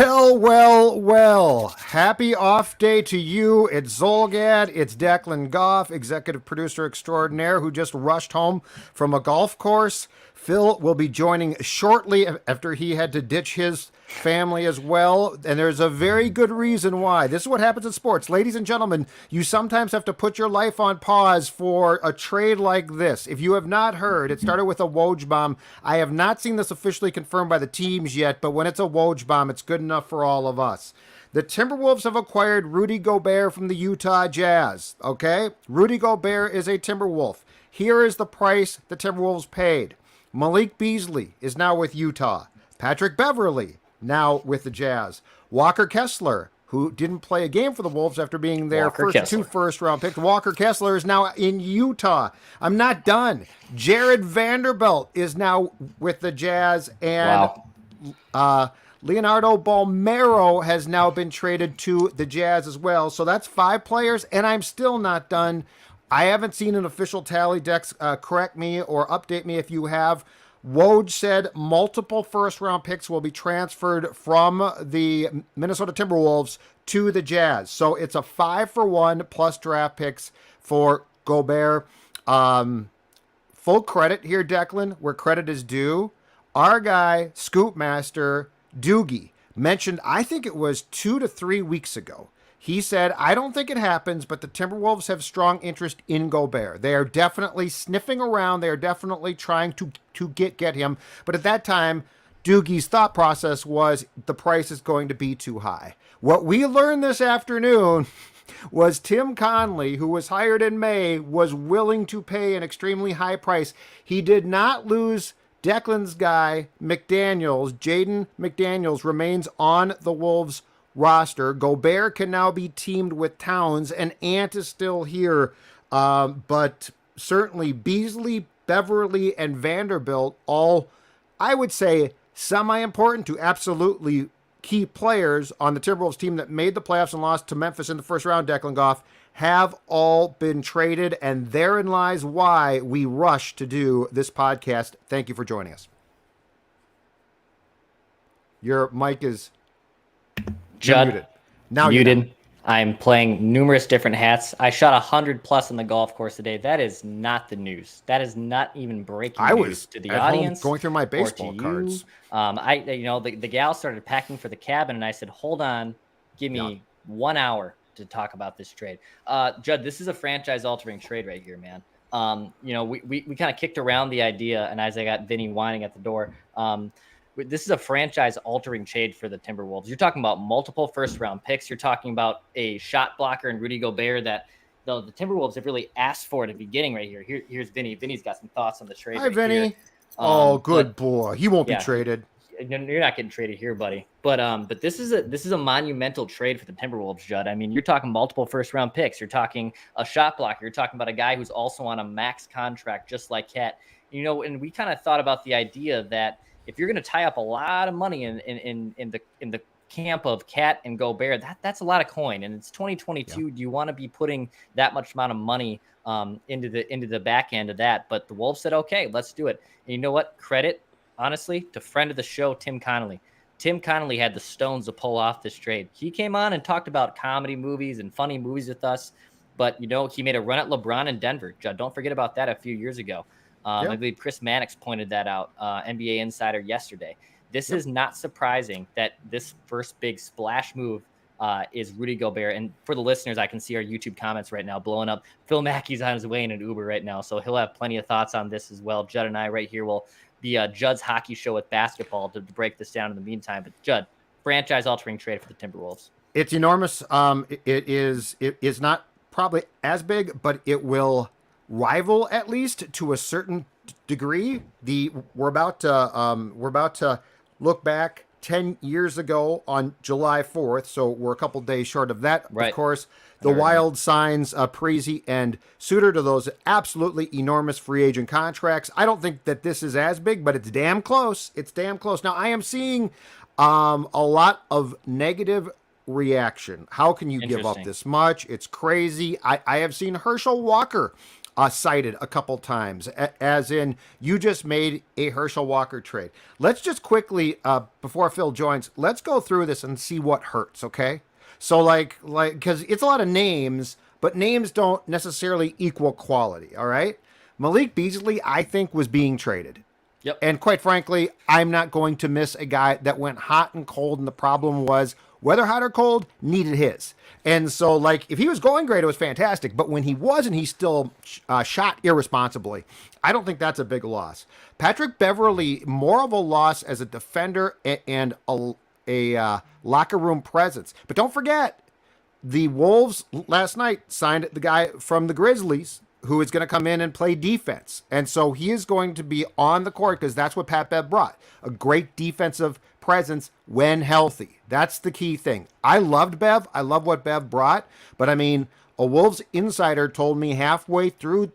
Well. Happy off day to you. It's Zolgad. It's Declan Goff, executive producer extraordinaire, who just rushed home from a golf course. Phil will be joining shortly after he had to ditch his family as well. And there's a very good reason why. This is what happens in sports. Ladies and gentlemen, you sometimes have to put your life on pause for a trade like this. If you have not heard, it started with a Woj bomb. I have not seen this officially confirmed by the teams yet, but when it's a Woj bomb, it's good enough for all of us. The Timberwolves have acquired Rudy Gobert from the Utah Jazz, okay? Rudy Gobert is a Timberwolf. Here is the price the Timberwolves paid. Malik Beasley is now with Utah. Patrick Beverley, now with the Jazz. Walker Kessler, who didn't play a game for the Wolves after being their two first-round picks. Walker Kessler is now in Utah. I'm not done. Jared Vanderbilt is now with the Jazz, and Leonardo Balmero has now been traded to the Jazz as well. So that's 5 players, and I'm still not done. I haven't seen an official tally. Dex, correct me or update me if you have. Woj said multiple first-round picks will be transferred from the Minnesota Timberwolves to the Jazz. So it's a 5-for-1 plus draft picks for Gobert. Full credit here, Declan, where credit is due. Our guy, Scoop Master Doogie, mentioned, I think it was 2 to 3 weeks ago, he said, I don't think it happens, but the Timberwolves have strong interest in Gobert. They are definitely sniffing around. They are definitely trying to get him. But at that time, Doogie's thought process was the price is going to be too high. What we learned this afternoon was Tim Connelly, who was hired in May, was willing to pay an extremely high price. He did not lose Declan's guy, McDaniels. Jaden McDaniels remains on the Wolves roster. Gobert can now be teamed with Towns, and Ant is still here. But certainly Beasley, Beverly, and Vanderbilt, all, I would say, semi-important to absolutely key players on the Timberwolves team that made the playoffs and lost to Memphis in the first round, Declan Goff, have all been traded, and therein lies why we rush to do this podcast. Thank you for joining us. Your mic is Judd, muted. Now muted. I'm playing numerous different hats. I shot 100+ on the golf course today. That is not the news. That is not even breaking news to the audience. Going through my baseball cards. The gal started packing for the cabin, and I said, "Hold on, give me 1 hour to talk about this trade." Judd, this is a franchise-altering trade right here, man. We kind of kicked around the idea, and as I got Vinny whining at the door, this is a franchise-altering trade for the Timberwolves. You're talking about multiple first-round picks. You're talking about a shot blocker in Rudy Gobert that the Timberwolves have really asked for at the beginning right here. Here's Vinny. Vinny's got some thoughts on the trade. Hi, Vinny. Good boy. He won't be traded. You're not getting traded here, buddy. But this is a monumental trade for the Timberwolves, Judd. I mean, you're talking multiple first-round picks. You're talking a shot blocker. You're talking about a guy who's also on a max contract, just like Cat. And we kind of thought about the idea that if you're going to tie up a lot of money in the camp of Cat and Gobert, that's a lot of coin, and it's 2022. Yeah. Do you want to be putting that much amount of money into the back end of that? But the Wolves said, okay, let's do it. And you know what? Credit, honestly, to friend of the show, Tim Connelly. Tim Connelly had the stones to pull off this trade. He came on and talked about comedy movies and funny movies with us, but he made a run at LeBron in Denver. Judd, don't forget about that a few years ago. I believe Chris Mannix pointed that out, NBA Insider yesterday. This is not surprising that this first big splash move is Rudy Gobert. And for the listeners, I can see our YouTube comments right now blowing up. Phil Mackey's on his way in an Uber right now, so he'll have plenty of thoughts on this as well. Judd and I right here will be Judd's hockey show with basketball to break this down in the meantime. But Judd, franchise-altering trade for the Timberwolves. It's enormous. It is not probably as big, but it will rival, at least to a certain degree. We're about to look back 10 years ago on July 4th, so we're a couple days short of that. Right. Of course, the Wild signs Prezi and Suter to those absolutely enormous free agent contracts. I don't think that this is as big, but it's damn close. It's damn close. Now, I am seeing a lot of negative reaction. How can you give up this much? It's crazy. I have seen Herschel Walker cited a couple times, as in you just made a Herschel Walker trade. Let's just quickly, before Phil joins, let's go through this and see what hurts, okay? So like, because it's a lot of names, but names don't necessarily equal quality, all right? Malik Beasley, I think, was being traded. Yep. And quite frankly, I'm not going to miss a guy that went hot and cold, and the problem was whether hot or cold needed his. And so, like, if he was going great, it was fantastic. But when he wasn't, he still shot irresponsibly. I don't think that's a big loss. Patrick Beverley, more of a loss as a defender and a locker room presence. But don't forget, the Wolves last night signed the guy from the Grizzlies who is going to come in and play defense. And so he is going to be on the court because that's what Pat Bev brought. A great defensive presence when healthy. That's the key thing. I loved Bev. I love what Bev brought. But I mean, a Wolves insider told me halfway through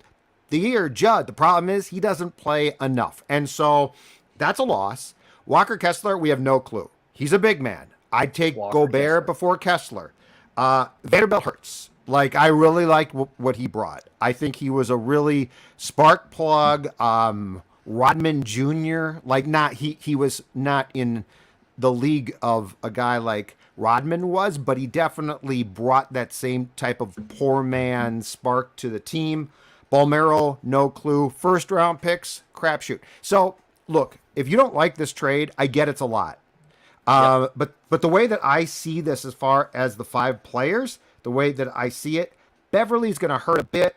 the year, Judd, the problem is he doesn't play enough. And so that's a loss. Walker Kessler, we have no clue. He's a big man. I'd take Gobert before Kessler. Vanderbilt hurts. Like, I really liked what he brought. I think he was a really spark plug. Rodman Jr., like, he was not in the league of a guy like Rodman was, but he definitely brought that same type of poor man spark to the team. Balmero, no clue. First round picks, crapshoot. So, look, if you don't like this trade, I get it's a lot. But the way that I see this as far as the 5 players, the way that I see it, Beverly's going to hurt a bit.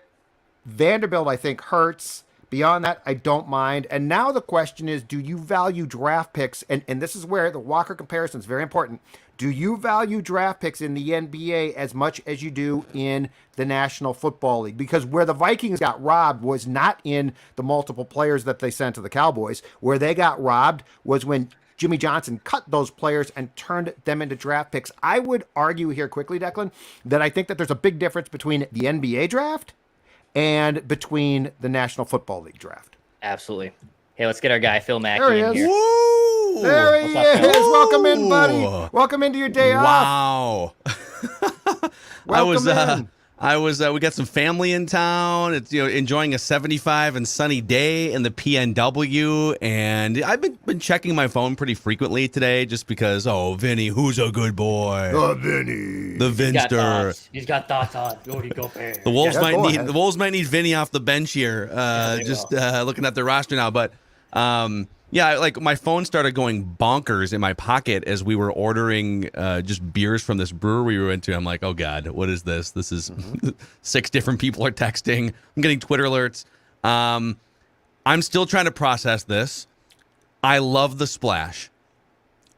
Vanderbilt, I think, hurts. Beyond that, I don't mind. And now the question is, do you value draft picks? And this is where the Walker comparison is very important. Do you value draft picks in the NBA as much as you do in the National Football League? Because where the Vikings got robbed was not in the multiple players that they sent to the Cowboys. Where they got robbed was when Jimmy Johnson cut those players and turned them into draft picks. I would argue here quickly, Declan, that I think that there's a big difference between the NBA draft and between the National Football League draft. Absolutely. Hey, let's get our guy Phil Mackey there he in is. here. Woo! There he is. Welcome in, buddy. Welcome into your day off. Wow. Welcome in. We got some family in town. It's, enjoying a 75 and sunny day in the PNW, and I've been checking my phone pretty frequently today, just because. Oh, Vinny, who's a good boy? Vinny, the Vinster. He's got thoughts on Rudy Gobert. The Wolves might need Vinny off the bench here. Looking at their roster now, but yeah, like my phone started going bonkers in my pocket as we were ordering just beers from this brewery we went to. I'm like, oh God, what is this? This is 6 different people are texting. I'm getting Twitter alerts. I'm still trying to process this. I love the splash.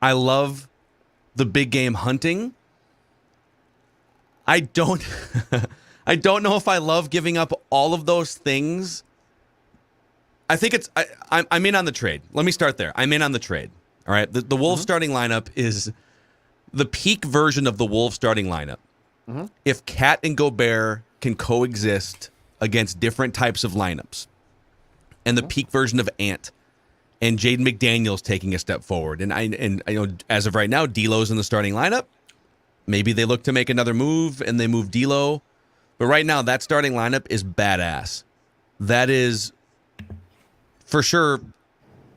I love the big game hunting. I don't know if I love giving up all of those things. I think I'm in on the trade. Let me start there. I'm in on the trade. All right. The Wolves starting lineup is the peak version of the Wolves starting lineup. If Cat and Gobert can coexist against different types of lineups, and the peak version of Ant and Jaden McDaniels taking a step forward. And I know as of right now, D'Lo's in the starting lineup. Maybe they look to make another move and they move D'Lo. But right now, that starting lineup is badass. That is, for sure,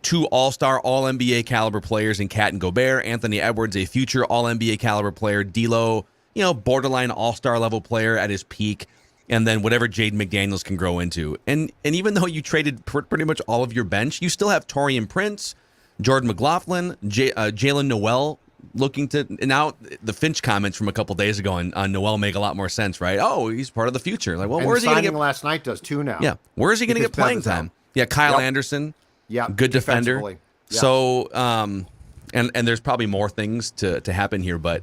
2 all-star, all-NBA caliber players in Cat and Gobert. Anthony Edwards, a future all-NBA caliber player. D'Lo, borderline all-star level player at his peak. And then whatever Jaden McDaniels can grow into. And even though you traded pretty much all of your bench, you still have Taurean Prince, Jordan McLaughlin, Jalen Noel looking to... And now the Finch comments from a couple days ago on Noel make a lot more sense, right? Oh, he's part of the future. Like, well, where's he going to get... last night does too now. Yeah. Where is he going to get playing time? Yeah, Kyle Anderson. Yeah, good defender. Yep. So, and there's probably more things to happen here, but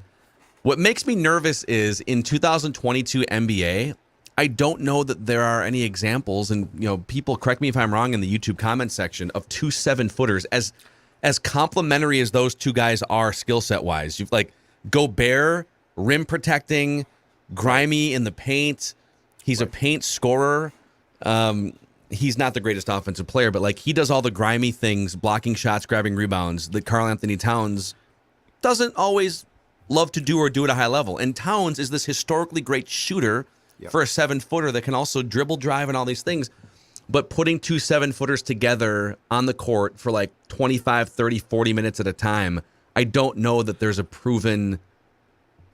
what makes me nervous is in 2022 NBA, I don't know that there are any examples, and people correct me if I'm wrong in the YouTube comment section, of 2 7-footers as complimentary as those 2 guys are skill set wise. You've like Gobert, rim protecting, grimy in the paint. He's a paint scorer. He's not the greatest offensive player, but like he does all the grimy things, blocking shots, grabbing rebounds, that Karl-Anthony Towns doesn't always love to do or do at a high level. And Towns is this historically great shooter Yep. for a 7-footer that can also dribble, drive, and all these things. But putting 2 7-footers together on the court for like 25, 30, 40 minutes at a time, I don't know that there's a proven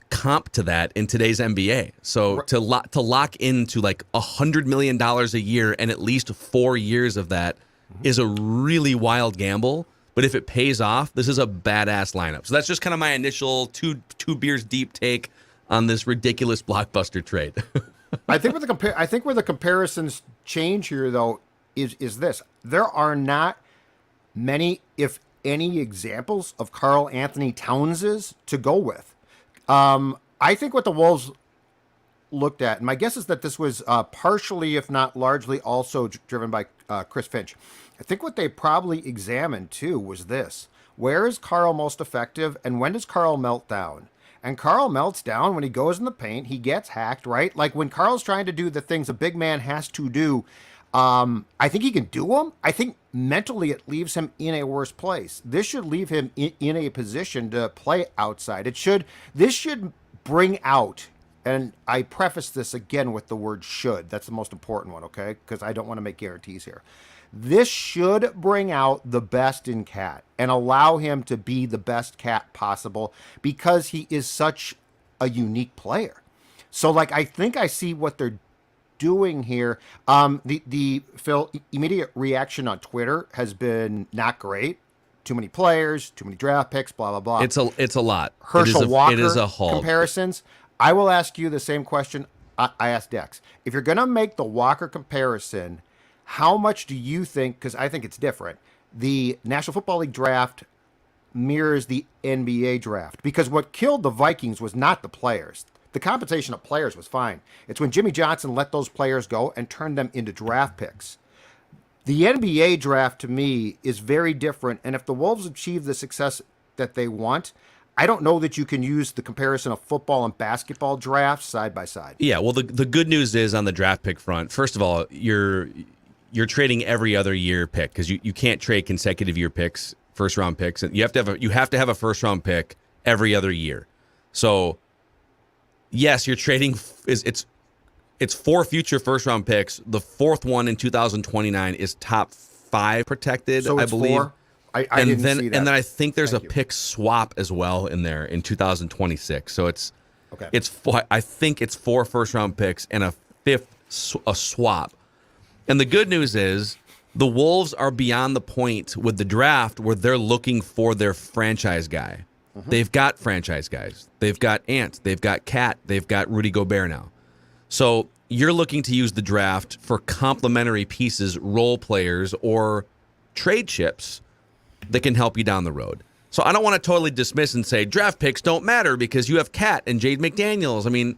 comp to that in today's NBA. So to lock into like $100 million a year and at least 4 years of that is a really wild gamble. But if it pays off, this is a badass lineup. So that's just kind of my initial two beers deep take on this ridiculous blockbuster trade. I think where the comparisons change here, though, is this: there are not many, if any, examples of Karl-Anthony Townses to go with. I think what the Wolves looked at, and my guess is that this was partially, if not largely, also driven by Chris Finch. I think what they probably examined too was this: where is Karl most effective, and when does Karl melt down? And Karl melts down when he goes in the paint. He gets hacked, right? Like when Karl's trying to do the things a big man has to do, I think he can do them. I think mentally it leaves him in a worse place. This should leave him in a position to play outside. This should bring out, and I preface this again with the word should. That's the most important one, okay? Because I don't want to make guarantees here. This should bring out the best in Cat and allow him to be the best Cat possible because he is such a unique player. So, like, I think I see what they're doing here. The Phil immediate reaction on Twitter has been not great. Too many players, too many draft picks, blah blah blah. It's a lot. Herschel Walker it is a haul. comparisons. I will ask you the same question I asked Dex. If you're gonna make the Walker comparison, how much do you think, because I think it's different, the National Football League draft mirrors the NBA draft? Because what killed the Vikings was not the players. The compensation of players was fine. It's when Jimmy Johnson let those players go and turned them into draft picks. The NBA draft, to me, is very different. And if the Wolves achieve the success that they want, I don't know that you can use the comparison of football and basketball drafts side by side. Yeah, well, the good news is on the draft pick front, first of all, you're trading every other year pick because you can't trade consecutive year picks, first round picks, and you have to have a first round pick every other year. So yes, you're trading it's 4 future first round picks. The fourth one in 2029 is top 5 protected, So I it's believe. 4? I didn't see that. And then I think there's Thank a you. pick swap as well in there in 2026. So it's Okay. I think it's 4 first round picks and a 5th a swap. And the good news is the Wolves are beyond the point with the draft where they're looking for their franchise guy. Mm-hmm. They've got franchise guys. They've got Ant. They've got Cat. They've got Rudy Gobert now. So you're looking to use the draft for complementary pieces, role players, or trade chips that can help you down the road. So I don't want to totally dismiss and say draft picks don't matter because you have Cat and Jade McDaniels. I mean,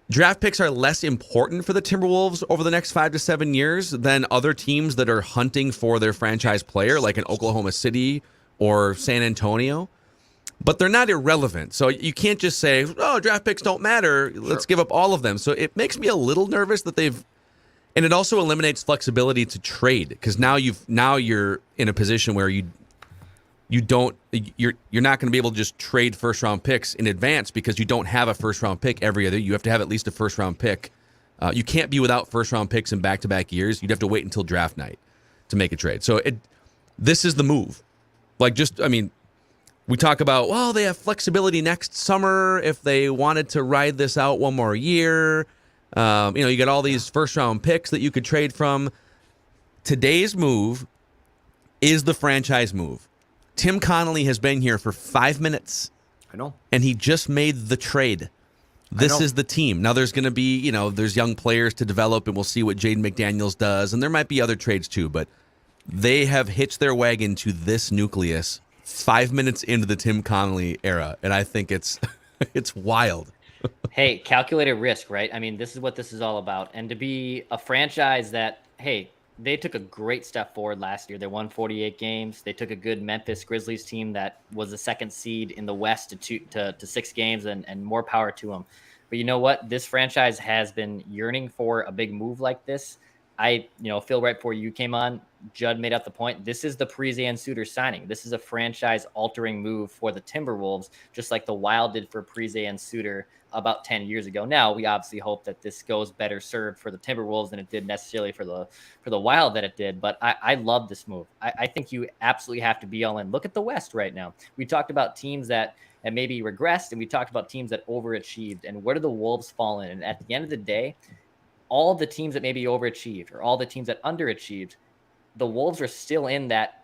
draft picks are less important for the Timberwolves over the next 5 to 7 years than other teams that are hunting for their franchise player, like in Oklahoma City or San Antonio. But they're not irrelevant. So you can't just say, oh, draft picks don't matter. Let's give up all of them. So it makes me a little nervous that and it also eliminates flexibility to trade because now you're in a position where you're not going to be able to just trade first round picks in advance because you don't have a first round pick every other. You have to have at least a first round pick. You can't be without first round picks in back-to-back years. You'd have to wait until draft night to make a trade. So this is the move. We talk about, well, they have flexibility next summer if they wanted to ride this out one more year. You got all these first round picks that you could trade from. Today's move is the franchise move. Tim Connolly has been here for 5 minutes. I know. And he just made the trade. This is the team. Now there's going to be, there's young players to develop and we'll see what Jaden McDaniels does. And there might be other trades too, but they have hitched their wagon to this nucleus 5 minutes into the Tim Connolly era. And I think it's wild. Hey, calculated risk, right? I mean, this is what this is all about. And to be a franchise that, hey, they took a great step forward last year. They won 48 games. They took a good Memphis Grizzlies team that was the 2nd seed in the West to 6 games, and more power to them. But you know what? This franchise has been yearning for a big move like this. Phil, right before you came on, Judd made up the point. This is the Parise and Suter signing. This is a franchise-altering move for the Timberwolves, just like the Wild did for Parise and Suter about 10 years ago. Now, we obviously hope that this goes better served for the Timberwolves than it did necessarily for the Wild that it did. But I love this move. I think you absolutely have to be all in. Look at the West right now. We talked about teams that maybe regressed, and we talked about teams that overachieved. And where do the Wolves fall in? And at the end of the day, all the teams that maybe overachieved or all the teams that underachieved, the Wolves are still in that,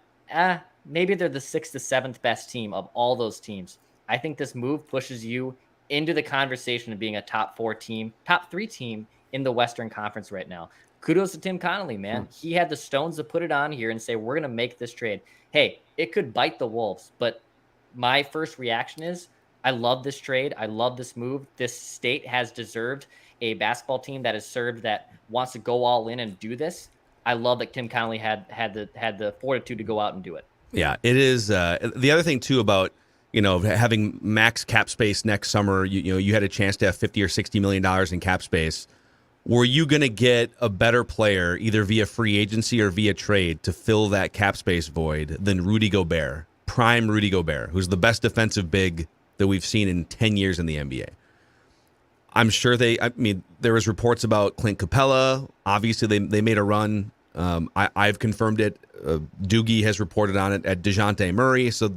maybe they're the 6th to 7th best team of all those teams. I think this move pushes you into the conversation of being a top 3 team in the Western Conference right now. Kudos to Tim Connolly, man. He had the stones to put it on here and say, we're going to make this trade. Hey, it could bite the Wolves, but my first reaction is, I love this trade. I love this move. This state has deserved a basketball team that is served, that wants to go all in and do this. I love that Tim Connolly had the fortitude to go out and do it. Yeah, it is. The other thing too about having max cap space next summer, you had a chance to have $50 or $60 million in cap space. Were you going to get a better player either via free agency or via trade to fill that cap space void than Rudy Gobert, prime Rudy Gobert, who's the best defensive big that we've seen in 10 years in the NBA? I'm sure there was reports about Clint Capella. Obviously, they made a run. I've confirmed it. Doogie has reported on it at DeJounte Murray. So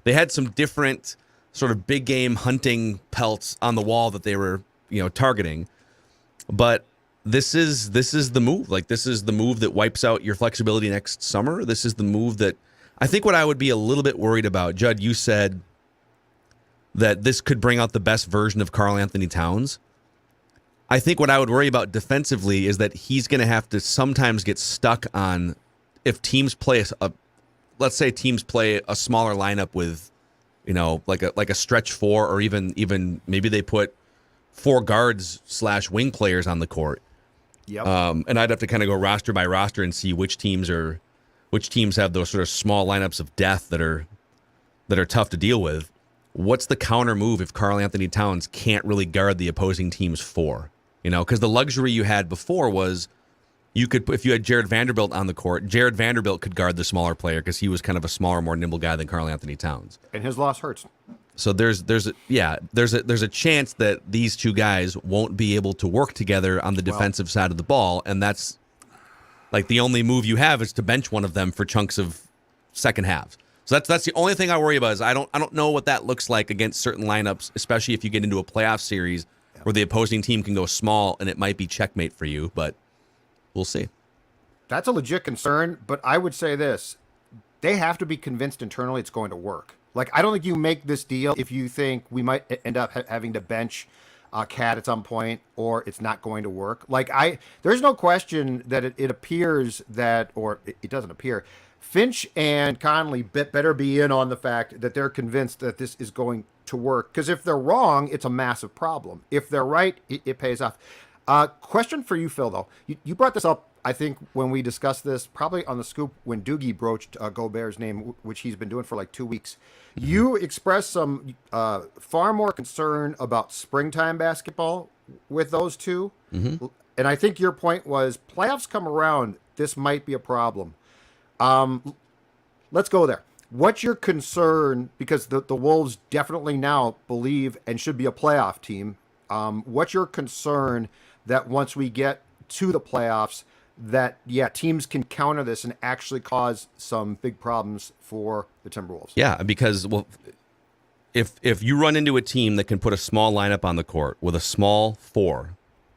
they had some different sort of big game hunting pelts on the wall that they were, targeting. But this is the move. Like, this is the move that wipes out your flexibility next summer. This is the move that I think what I would be a little bit worried about. Judd, you said that this could bring out the best version of Karl-Anthony Towns. I think what I would worry about defensively is that he's going to have to sometimes get stuck on, if teams play let's say teams play a smaller lineup with, like a stretch 4, or even maybe they put 4 guards / wing players on the court. Yep. And I'd have to kind of go roster by roster and see which teams have those sort of small lineups of death that are tough to deal with. What's the counter move if Karl-Anthony Towns can't really guard the opposing team's 4? Because the luxury you had before was if you had Jared Vanderbilt on the court, Jared Vanderbilt could guard the smaller player because he was kind of a smaller, more nimble guy than Karl-Anthony Towns. And his loss hurts. So there's a chance that these two guys won't be able to work together on the defensive side of the ball, and that's like the only move you have is to bench one of them for chunks of second halves. So that's the only thing I worry about is I don't know what that looks like against certain lineups, especially if you get into a playoff series where the opposing team can go small and it might be checkmate for you, but we'll see. That's a legit concern, but I would say this. They have to be convinced internally it's going to work. Like, I don't think you make this deal if you think we might end up having to bench Cat at some point, or it's not going to work. Like, there's no question that it appears that, or it doesn't appear, Finch and Conley better be in on the fact that they're convinced that this is going to work. Because if they're wrong, it's a massive problem. If they're right, it pays off. Question for you, Phil, though. You brought this up, I think, when we discussed this, probably on the scoop when Doogie broached Gobert's name, which he's been doing for like 2 weeks. You expressed some far more concern about springtime basketball with those two. Mm-hmm. And I think your point was, playoffs come around, this might be a problem. Let's go there. What's your concern? Because the Wolves definitely now believe and should be a playoff team. What's your concern that once we get to the playoffs, that teams can counter this and actually cause some big problems for the Timberwolves? Yeah, because if you run into a team that can put a small lineup on the court with a small 4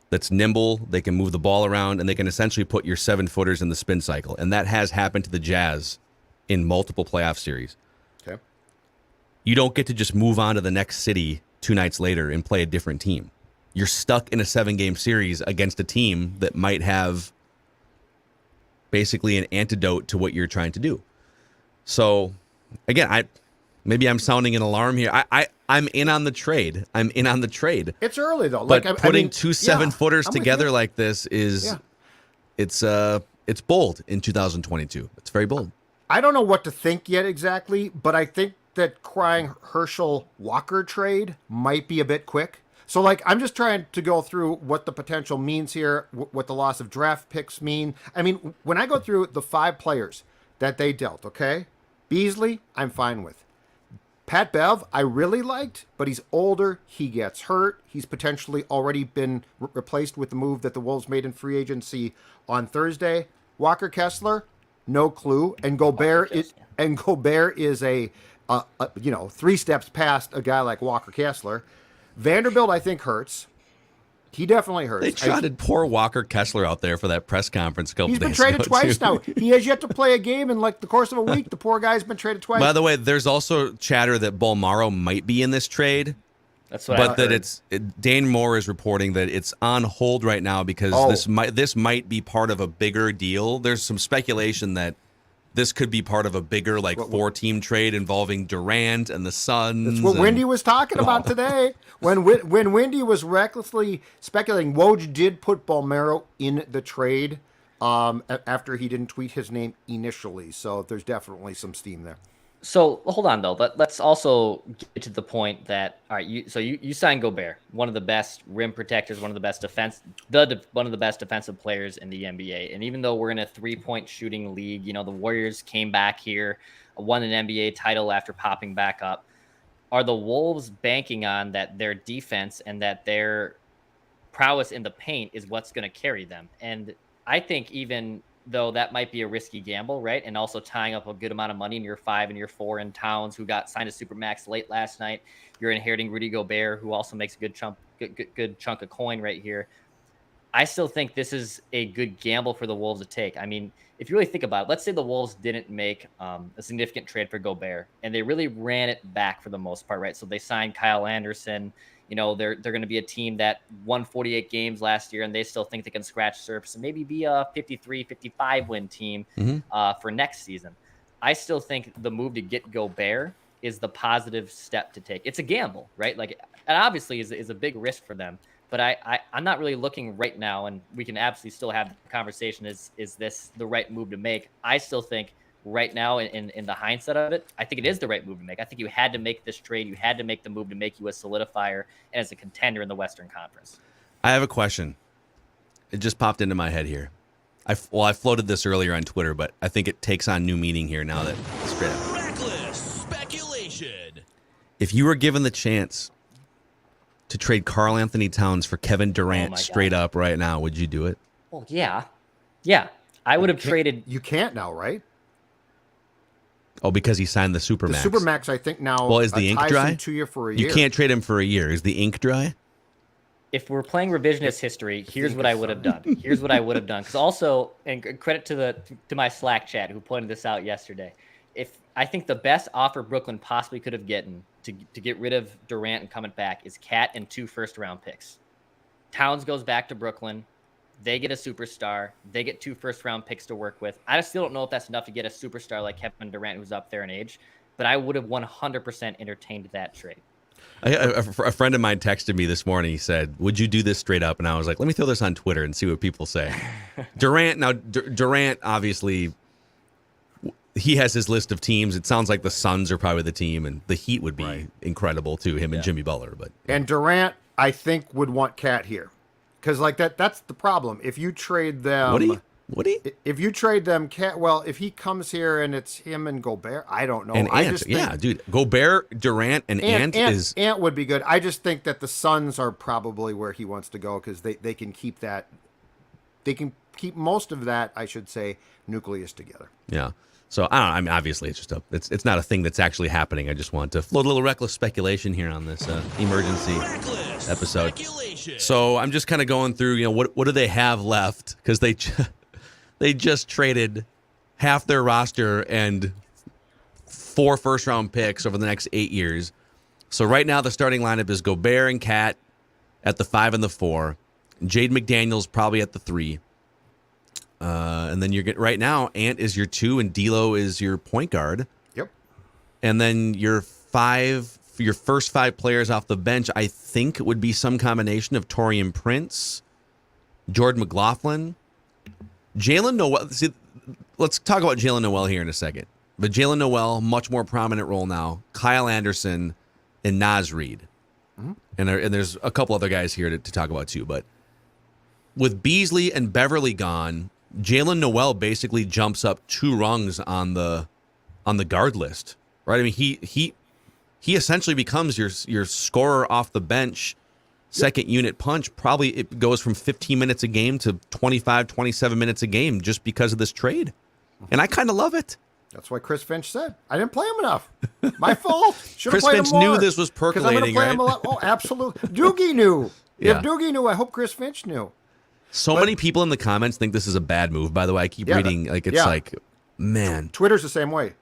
that's nimble, they can move the ball around, and they can essentially put your 7-footers in the spin cycle, and that has happened to the Jazz in multiple playoff series. Okay, you don't get to just move on to the next city 2 nights later and play a different team. You're stuck in a 7-game series against a team that might have basically an antidote to what you're trying to do. So, again, maybe I'm sounding an alarm here. I'm in on the trade. It's early though. But putting 2 7-footers together like this is, it's bold in 2022. It's very bold. I don't know what to think yet exactly, but I think that crying Herschel Walker trade might be a bit quick, So, like, I'm just trying to go through what the potential means here, what the loss of draft picks mean. I mean, when I go through the 5 players that they dealt, okay? Beasley, I'm fine with. Pat Bev, I really liked, but he's older. He gets hurt. He's potentially already been replaced with the move that the Wolves made in free agency on Thursday. Walker Kessler, no clue. And Gobert is a 3 steps past a guy like Walker Kessler. Vanderbilt, I think, hurts. He definitely hurts. They trotted poor Walker Kessler out there for that press conference a couple days ago. He's been traded twice now. He has yet to play a game in like the course of a week. The poor guy's been traded twice. By the way, there's also chatter that Bolmaro might be in this trade. That's what I heard. Dane Moore is reporting that it's on hold right now because this might be part of a bigger deal. There's some speculation that this could be part of a bigger 4-team trade involving Durant and the Suns. That's what Wendy was talking about today. When Wendy was recklessly speculating, Woj did put Bolmaro in the trade after he didn't tweet his name initially. So there's definitely some steam there. So hold on though. Let's also get to the point that all right. You signed Gobert, one of the best rim protectors, one of the best one of the best defensive players in the NBA. And even though we're in a 3-point shooting league, the Warriors came back here, won an NBA title after popping back up. Are the Wolves banking on that their defense and that their prowess in the paint is what's going to carry them? And I think even though that might be a risky gamble, right? And also tying up a good amount of money in year 5 and year 4 in Towns, who got signed to Supermax late last night. You're inheriting Rudy Gobert, who also makes a good chunk of coin right here. I still think this is a good gamble for the Wolves to take. I mean, if you really think about it, let's say the Wolves didn't make a significant trade for Gobert, and they really ran it back for the most part, right? So they signed Kyle Anderson. They're going to be a team that won 48 games last year, and they still think they can scratch surface and maybe be a 53, 55 win team for next season. I still think the move to get Gobert is the positive step to take. It's a gamble, right? Like, it obviously is a big risk for them, but I'm not really looking right now, and we can absolutely still have the conversation. Is this the right move to make? I still think right now in the hindsight of it, I think it is the right move to make. I think you had to make this trade. You had to make the move to make you a solidifier and as a contender in the Western Conference. I have a question. It just popped into my head here. I floated this earlier on Twitter, but I think it takes on new meaning here now that it's straight up. Reckless speculation. If you were given the chance to trade Karl-Anthony Towns for Kevin Durant straight up right now, would you do it? Well, yeah. I would have traded. You can't now, right? Oh, because he signed the Supermax. The Supermax, I think now. Well, is the ink dry? To you for a year. You can't trade him for a year. Is the ink dry? If we're playing revisionist history, here's what I would have done. Because also, and credit to my Slack chat who pointed this out yesterday. If I think the best offer Brooklyn possibly could have gotten to get rid of Durant and coming back is Cat and 2 first-round picks. Towns goes back to Brooklyn. They get a superstar. They get 2 first-round picks to work with. I still don't know if that's enough to get a superstar like Kevin Durant, who's up there in age, but I would have 100% entertained that trade. A friend of mine texted me this morning. He said, would you do this straight up? And I was like, let me throw this on Twitter and see what people say. Durant, obviously, he has his list of teams. It sounds like the Suns are probably the team, and the Heat would be incredible, too, him and Jimmy Butler. And Durant, I think, would want Cat here. Because that's the problem. If you trade them, if you trade them, if he comes here and it's him and Gobert, I don't know. And dude, Gobert, Durant, and Ant would be good. I just think that the Suns are probably where he wants to go because they can keep that. They can keep most of that, I should say, nucleus together. Yeah. So I don't know. I mean, obviously, it's not a thing that's actually happening. I just want to float a little reckless speculation here on this emergency episode. So I'm just kind of going through, what do they have left? Because they just traded half their roster and 4 first-round picks over the next 8 years. So right now the starting lineup is Gobert and Cat at the 5 and the 4. Jade McDaniels probably at the 3. And then right now Ant is your 2 and D'Lo is your point guard. Yep. And then your first 5 players off the bench, I think, would be some combination of Taurean Prince, Jordan McLaughlin, Jalen Noel. See, let's talk about Jalen Noel here in a second. But Jalen Noel, much more prominent role now. Kyle Anderson and Naz Reid. and there's a couple other guys here to talk about too. But with Beasley and Beverly gone, Jalen Noel basically jumps up 2 rungs on the guard list, right? I mean, he essentially becomes your scorer off the bench, second unit punch. Probably it goes from 15 minutes a game to 25, 27 minutes a game just because of this trade. And I kind of love it. That's what Chris Finch said. I didn't play him enough. My fault. Should have Chris played Finch him more. knew this was percolating, I'm gonna play right? him a lot. Oh, absolutely. Doogie knew. Yeah. If Doogie knew, I hope Chris Finch knew. So many people in the comments think this is a bad move, by the way. I keep reading, it's like, man. Twitter's the same way.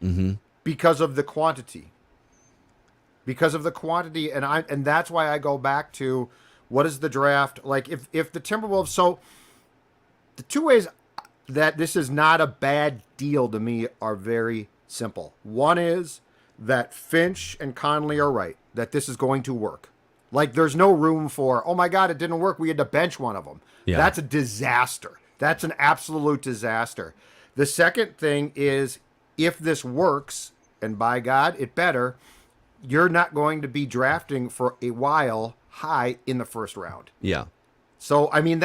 Mm-hmm. Because of the quantity. And that's why I go back to what is the draft like. If the Timberwolves, so the 2 ways that this is not a bad deal to me are very simple. One is that Finch and Conley are right, that this is going to work. Like, there's no room for, oh my God, it didn't work, we had to bench one of them. Yeah. That's a disaster. That's an absolute disaster. The second thing is, if this works, and by God, it better, you're not going to be drafting for a while high in the first round. Yeah. So, I mean,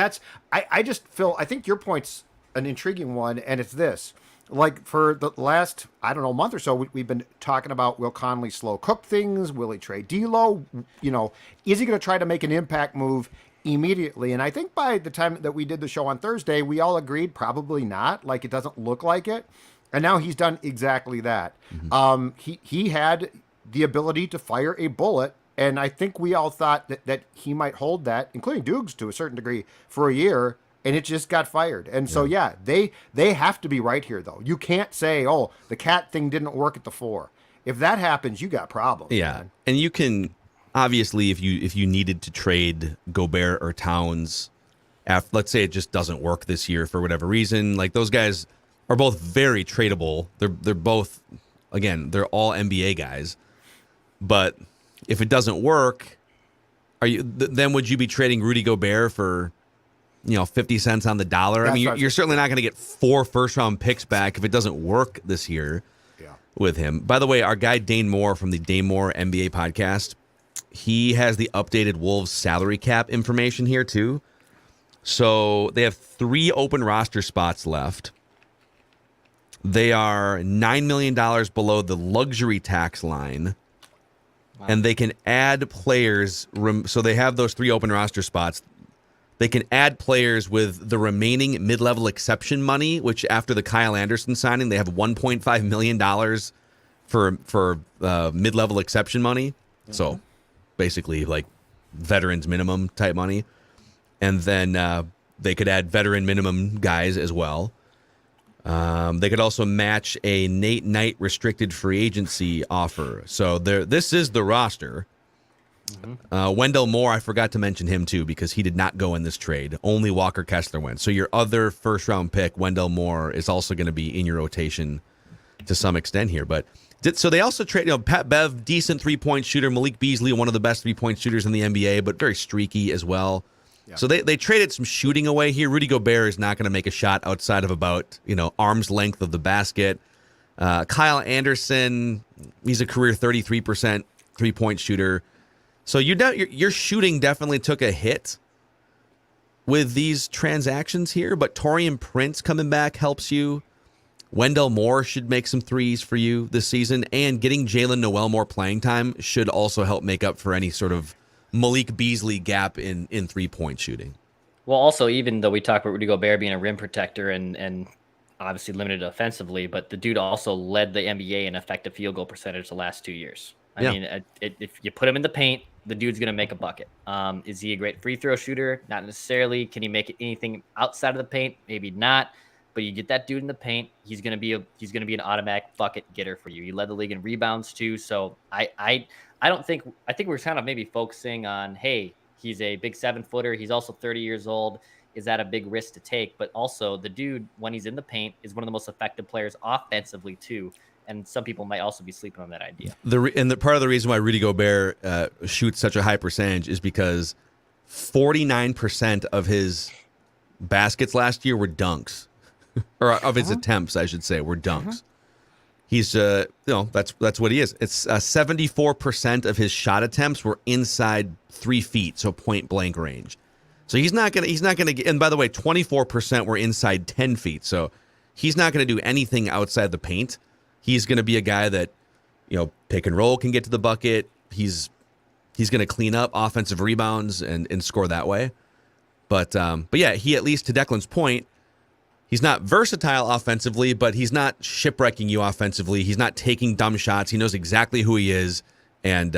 I just feel, I think your point's an intriguing one, and it's this. Like, for the last, I don't know, month or so, we've been talking about, will Conley slow cook things? Will he trade D'Lo? Is he going to try to make an impact move immediately? And I think by the time that we did the show on Thursday, we all agreed probably not. Like, it doesn't look like it. And now he's done exactly that. Mm-hmm. He had the ability to fire a bullet, and I think we all thought that he might hold that, including Dukes to a certain degree, for a year. And it just got fired. And so, they have to be right here, though. You can't say, oh, the cat thing didn't work at the 4. If that happens, you got problems. Yeah. Man. And you can, obviously, if you needed to trade Gobert or Towns, let's say it just doesn't work this year for whatever reason, like, those guys are both very tradable. They're both, again, they're all NBA guys. But if it doesn't work, then would you be trading Rudy Gobert for 50 cents on the dollar? I mean, you're certainly not going to get 4 first-round picks back if it doesn't work this year with him. By the way, our guy Dane Moore from the Dane Moore NBA podcast, he has the updated Wolves salary cap information here too. So they have 3 open roster spots left. They are $9 million below the luxury tax line. Wow. And they can add players. So they have those 3 open roster spots. They can add players with the remaining mid-level exception money, which after the Kyle Anderson signing, they have $1.5 million for mid-level exception money. Mm-hmm. So basically like veterans minimum type money. And then they could add veteran minimum guys as well. They could also match a Nate Knight restricted free agency offer. So this is the roster. Mm-hmm. Wendell Moore, I forgot to mention him too because he did not go in this trade. Only Walker Kessler went. So your other first-round pick, Wendell Moore, is also going to be in your rotation to some extent here. But so they also trade, Pat Bev, decent three-point shooter. Malik Beasley, one of the best three-point shooters in the NBA, but very streaky as well. Yeah. So they traded some shooting away here. Rudy Gobert is not going to make a shot outside of about arm's length of the basket. Kyle Anderson, he's a career 33% three-point shooter. So your shooting definitely took a hit with these transactions here, but Taurean Prince coming back helps you. Wendell Moore should make some threes for you this season, and getting Jalen Noel more playing time should also help make up for any sort of Malik Beasley gap in three-point shooting. Well, also, even though we talk about Rudy Gobert being a rim protector and obviously limited offensively, but the dude also led the NBA in effective field goal percentage the last 2 years. I mean, if you put him in the paint, the dude's going to make a bucket. Is he a great free throw shooter? Not necessarily. Can he make anything outside of the paint? Maybe not. But you get that dude in the paint, he's going to be an automatic bucket getter for you. He led the league in rebounds too. So I think we're kind of maybe focusing on, hey, he's a big 7-footer. He's also 30 years old. Is that a big risk to take? But also the dude, when he's in the paint, is one of the most effective players offensively too. And some people might also be sleeping on that idea. The part of the reason why Rudy Gobert shoots such a high percentage is because 49% of his baskets last year were dunks, or of his attempts, I should say, were dunks. He's that's what he is. It's 74% of his shot attempts were inside 3 feet, so point blank range. So he's not gonna get. And by the way, 24% were inside 10 feet, so he's not gonna do anything outside the paint. He's gonna be a guy that, pick and roll can get to the bucket. He's gonna clean up offensive rebounds and score that way. But yeah, he, at least to Declan's point, he's not versatile offensively, but he's not shipwrecking you offensively. He's not taking dumb shots. He knows exactly who he is, and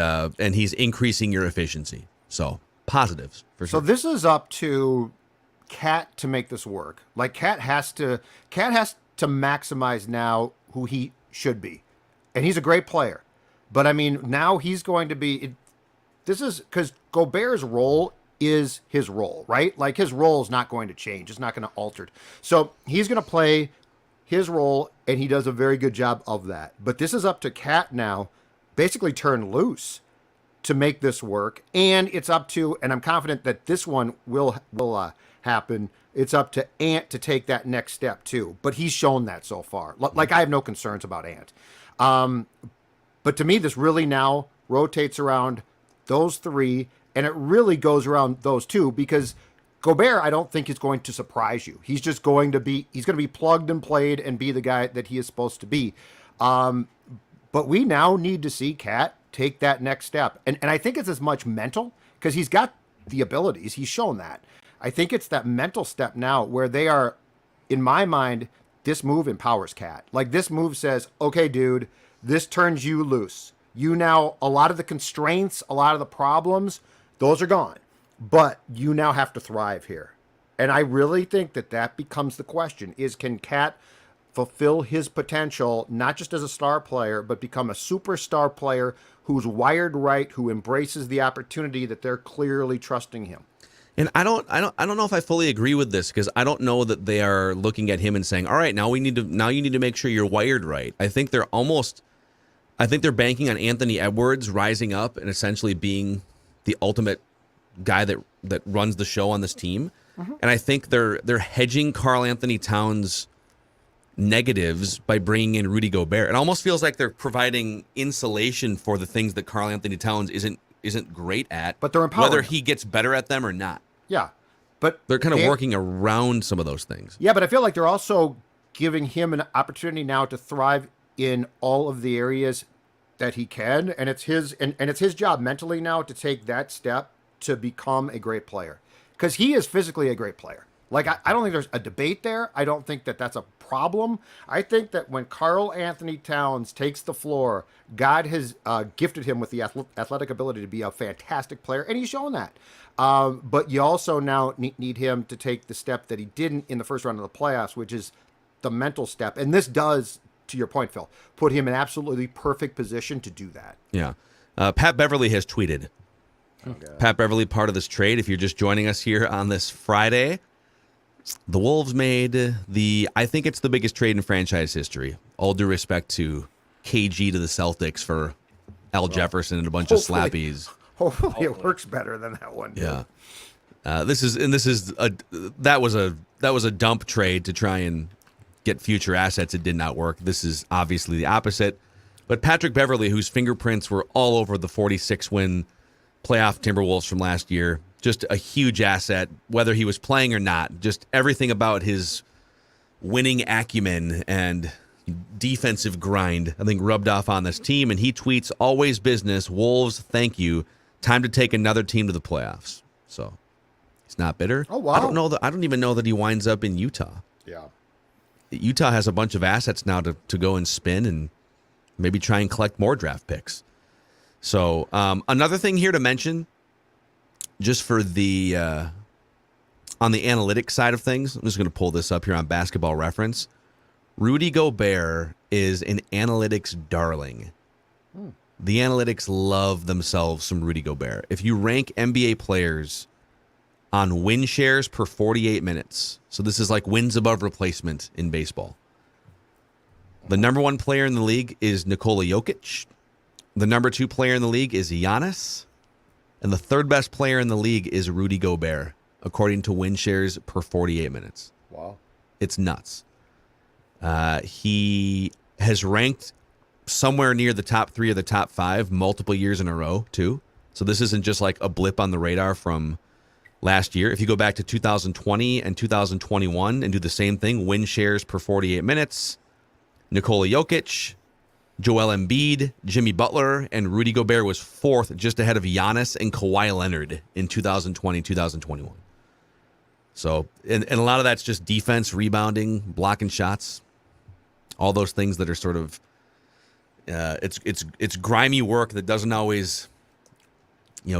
he's increasing your efficiency. So positives for sure. So this is up to Cat to make this work. Like Cat has to maximize now who he should be, and he's a great player. But I mean, now he's going to be. This is because Gobert's role is his role, right? Like his role is not going to change. It's not going to alter. So he's going to play his role, and he does a very good job of that. But this is up to Cat now, basically turn loose to make this work. And it's up to, and I'm confident that this one will happen. It's up to Ant to take that next step too. But he's shown that so far. Like I have no concerns about Ant. But to me, this really now rotates around those three, and it really goes around those two, because Gobert, I don't think, is going to surprise you. He's just going to be plugged and played and be the guy that he is supposed to be. But we now need to see Cat take that next step. And I think it's as much mental, because he's got the abilities. He's shown that. I think it's that mental step now where they are, in my mind, this move empowers Cat. Like this move says, okay, dude, this turns you loose. You now, a lot of the constraints, a lot of the problems, those are gone. But you now have to thrive here. And I really think that becomes the question, is can Cat fulfill his potential, not just as a star player, but become a superstar player who's wired right, who embraces the opportunity that they're clearly trusting him. And I don't know if I fully agree with this, because I don't know that they are looking at him and saying, all right, now you need to make sure you're wired right. I think they're banking on Anthony Edwards rising up and essentially being the ultimate guy that runs the show on this team. Mm-hmm. And I think they're hedging Karl-Anthony Towns' negatives by bringing in Rudy Gobert. It almost feels like they're providing insulation for the things that Karl-Anthony Towns isn't great at, but they're empowering whether him. He gets better at them or not. Yeah, but they're kind of working around some of those things. Yeah, but I feel like they're also giving him an opportunity now to thrive in all of the areas that he can, and it's his job mentally now to take that step to become a great player, because he is physically a great player. Like I don't think there's a debate there. I don't think that that's a problem. I think that when Karl-Anthony Towns takes the floor, God has gifted him with the athletic ability to be a fantastic player, and he's shown that. But you also now need him to take the step that he didn't in the first round of the playoffs, which is the mental step. And this does, to your point, Phil, put him in absolutely perfect position to do that. Yeah. Pat Beverly has tweeted. Okay. Pat Beverly, part of this trade. If you're just joining us here on this Friday, the Wolves made I think it's the biggest trade in franchise history. All due respect to KG to the Celtics for Al Jefferson and a bunch of slappies. Hopefully it works better than that one. Yeah. That was a dump trade to try and get future assets. It did not work. This is obviously the opposite. But Patrick Beverly, whose fingerprints were all over the 46-win playoff Timberwolves from last year, just a huge asset, whether he was playing or not. Just everything about his winning acumen and defensive grind, I think, rubbed off on this team. And he tweets, "Always business. Wolves, thank you. Time to take another team to the playoffs." So he's not bitter. Oh, wow. I don't even know that he winds up in Utah. Yeah. Utah has a bunch of assets now to go and spin and maybe try and collect more draft picks. So another thing here to mention, just for the on the analytics side of things, I'm just going to pull this up here on Basketball Reference. Rudy Gobert is an analytics darling. The analytics love themselves some Rudy Gobert. If you rank NBA players on win shares per 48 minutes, so this is like wins above replacement in baseball, the number one player in the league is Nikola Jokic. The number two player in the league is Giannis. And the third best player in the league is Rudy Gobert, according to win shares per 48 minutes. Wow. It's nuts. He has ranked somewhere near the top 3 or the top 5 multiple years in a row, too. So this isn't just like a blip on the radar from last year. If you go back to 2020 and 2021 and do the same thing, win shares per 48 minutes, Nikola Jokic, Joel Embiid, Jimmy Butler, and Rudy Gobert was 4th, just ahead of Giannis and Kawhi Leonard in 2020, 2021. So, and a lot of that's just defense, rebounding, blocking shots, all those things that are sort of, it's grimy work that doesn't always,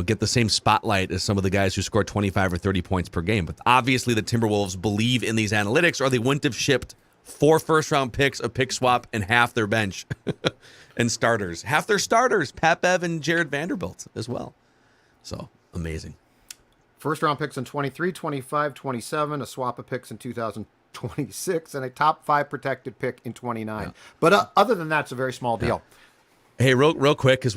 get the same spotlight as some of the guys who score 25 or 30 points per game. But obviously the Timberwolves believe in these analytics, or they wouldn't have shipped 4 first-round picks, a pick swap, and half their bench and starters. Half their starters, Pat Bev and Jared Vanderbilt as well. So, amazing. First round picks in 23, 25, 27, a swap of picks in 2026, and a top 5 protected pick in 29. Yeah. But other than that, it's a very small deal. Yeah. Hey, real quick, because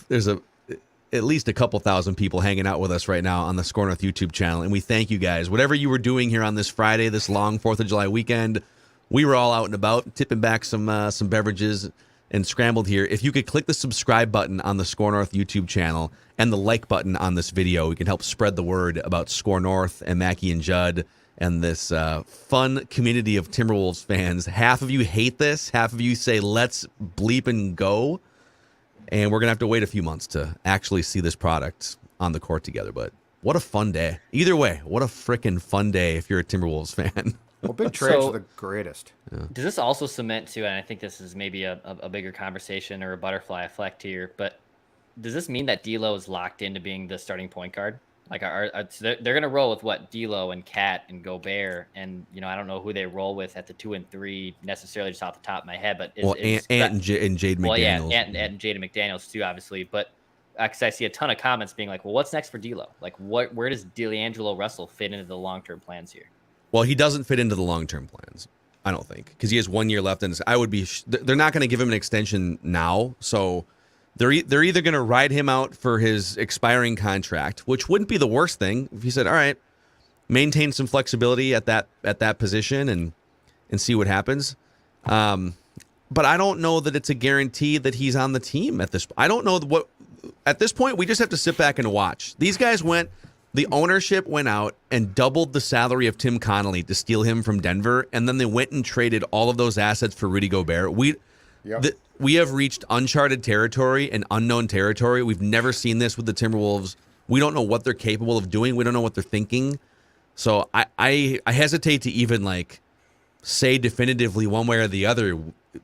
there's at least a couple thousand people hanging out with us right now on the Score North YouTube channel, and we thank you guys. Whatever you were doing here on this Friday, this long 4th of July weekend, we were all out and about, tipping back some beverages and scrambled here. If you could click the subscribe button on the Score North YouTube channel and the like button on this video, we can help spread the word about Score North and Mackey and Judd and this fun community of Timberwolves fans. Half of you hate this. Half of you say, let's bleep and go. And we're going to have to wait a few months to actually see this product on the court together. But what a fun day. Either way, what a freaking fun day if you're a Timberwolves fan. Well, big trades are the greatest. Yeah. Does this also cement too, and I think this is maybe a bigger conversation or a butterfly effect here, but does this mean that D'Lo is locked into being the starting point guard? Like, so they're going to roll with what? D'Lo and Cat and Gobert, and I don't know who they roll with at the 2 and 3 necessarily, just off the top of my head. But Ant and Jade McDaniels. Well, yeah, Ant and Jade McDaniels too, obviously. But because I see a ton of comments being like, "Well, what's next for D'Lo? Like, where does D'Angelo Russell fit into the long-term plans here?" Well, he doesn't fit into the long-term plans, I don't think, because he has 1 year left, and they're not going to give him an extension now, so they're either going to ride him out for his expiring contract, which wouldn't be the worst thing if he said, all right, maintain some flexibility at that position and see what happens. But I don't know that it's a guarantee that he's on the team at this. I don't know at this point. We just have to sit back and watch. These guys the ownership went out and doubled the salary of Tim Connolly to steal him from Denver, and then they went and traded all of those assets for Rudy Gobert. We have reached uncharted territory and unknown territory. We've never seen this with the Timberwolves. We don't know what they're capable of doing. We don't know what they're thinking. So I hesitate to even say definitively one way or the other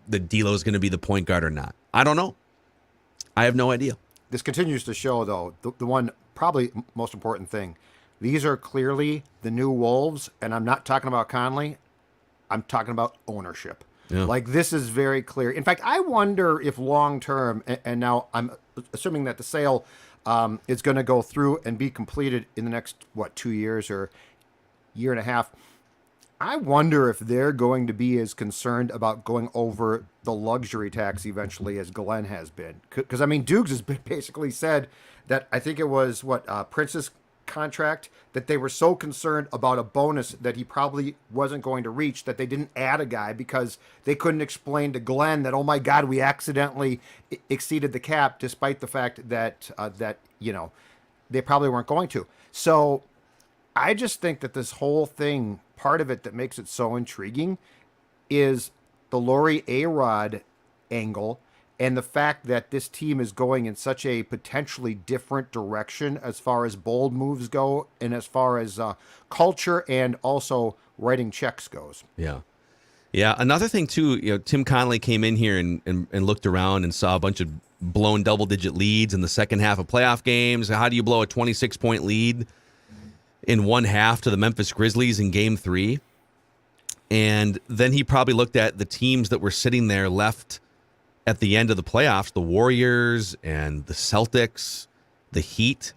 that D'Lo is going to be the point guard or not. I don't know. I have no idea. This continues to show, though, the one probably most important thing. These are clearly the new Wolves, and I'm not talking about Conley. I'm talking about ownership. Yeah. This is very clear. In fact, I wonder if long-term, and now I'm assuming that the sale is going to go through and be completed in the next, 2 years or year and a half. I wonder if they're going to be as concerned about going over the luxury tax eventually as Glenn has been. Because, Dukes has basically said that, I think it was, Prince's contract, that they were so concerned about a bonus that he probably wasn't going to reach that they didn't add a guy because they couldn't explain to Glenn that, oh my God, we accidentally exceeded the cap, despite the fact that, they probably weren't going to. So I just think that this whole thing, part of it that makes it so intriguing is the Laurie A-Rod angle and the fact that this team is going in such a potentially different direction as far as bold moves go and as far as culture and also writing checks goes. Yeah. Yeah. Another thing, too, Tim Connolly came in here and looked around and saw a bunch of blown double-digit leads in the second half of playoff games. How do you blow a 26-point lead in one half to the Memphis Grizzlies in Game 3? And then he probably looked at the teams that were sitting there left at the end of the playoffs, the Warriors and the Celtics, the Heat,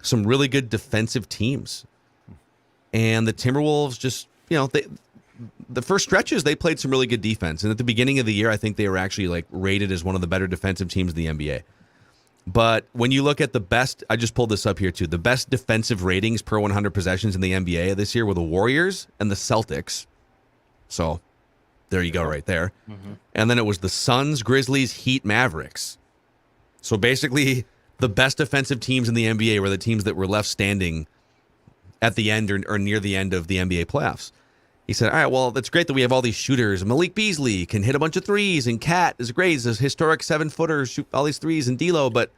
some really good defensive teams. And the Timberwolves just, the first stretches, they played some really good defense. And at the beginning of the year, I think they were actually rated as one of the better defensive teams in the NBA. But when you look at the best, I just pulled this up here too, the best defensive ratings per 100 possessions in the NBA this year were the Warriors and the Celtics. So There you go, right there. Mm-hmm. And then it was the Suns, Grizzlies, Heat, Mavericks. So basically, the best defensive teams in the NBA were the teams that were left standing at the end or near the end of the NBA playoffs. He said, all right, well, that's great that we have all these shooters. Malik Beasley can hit a bunch of threes, and Cat is great. He's a historic 7-footer, shoot all these threes, and D'Lo, but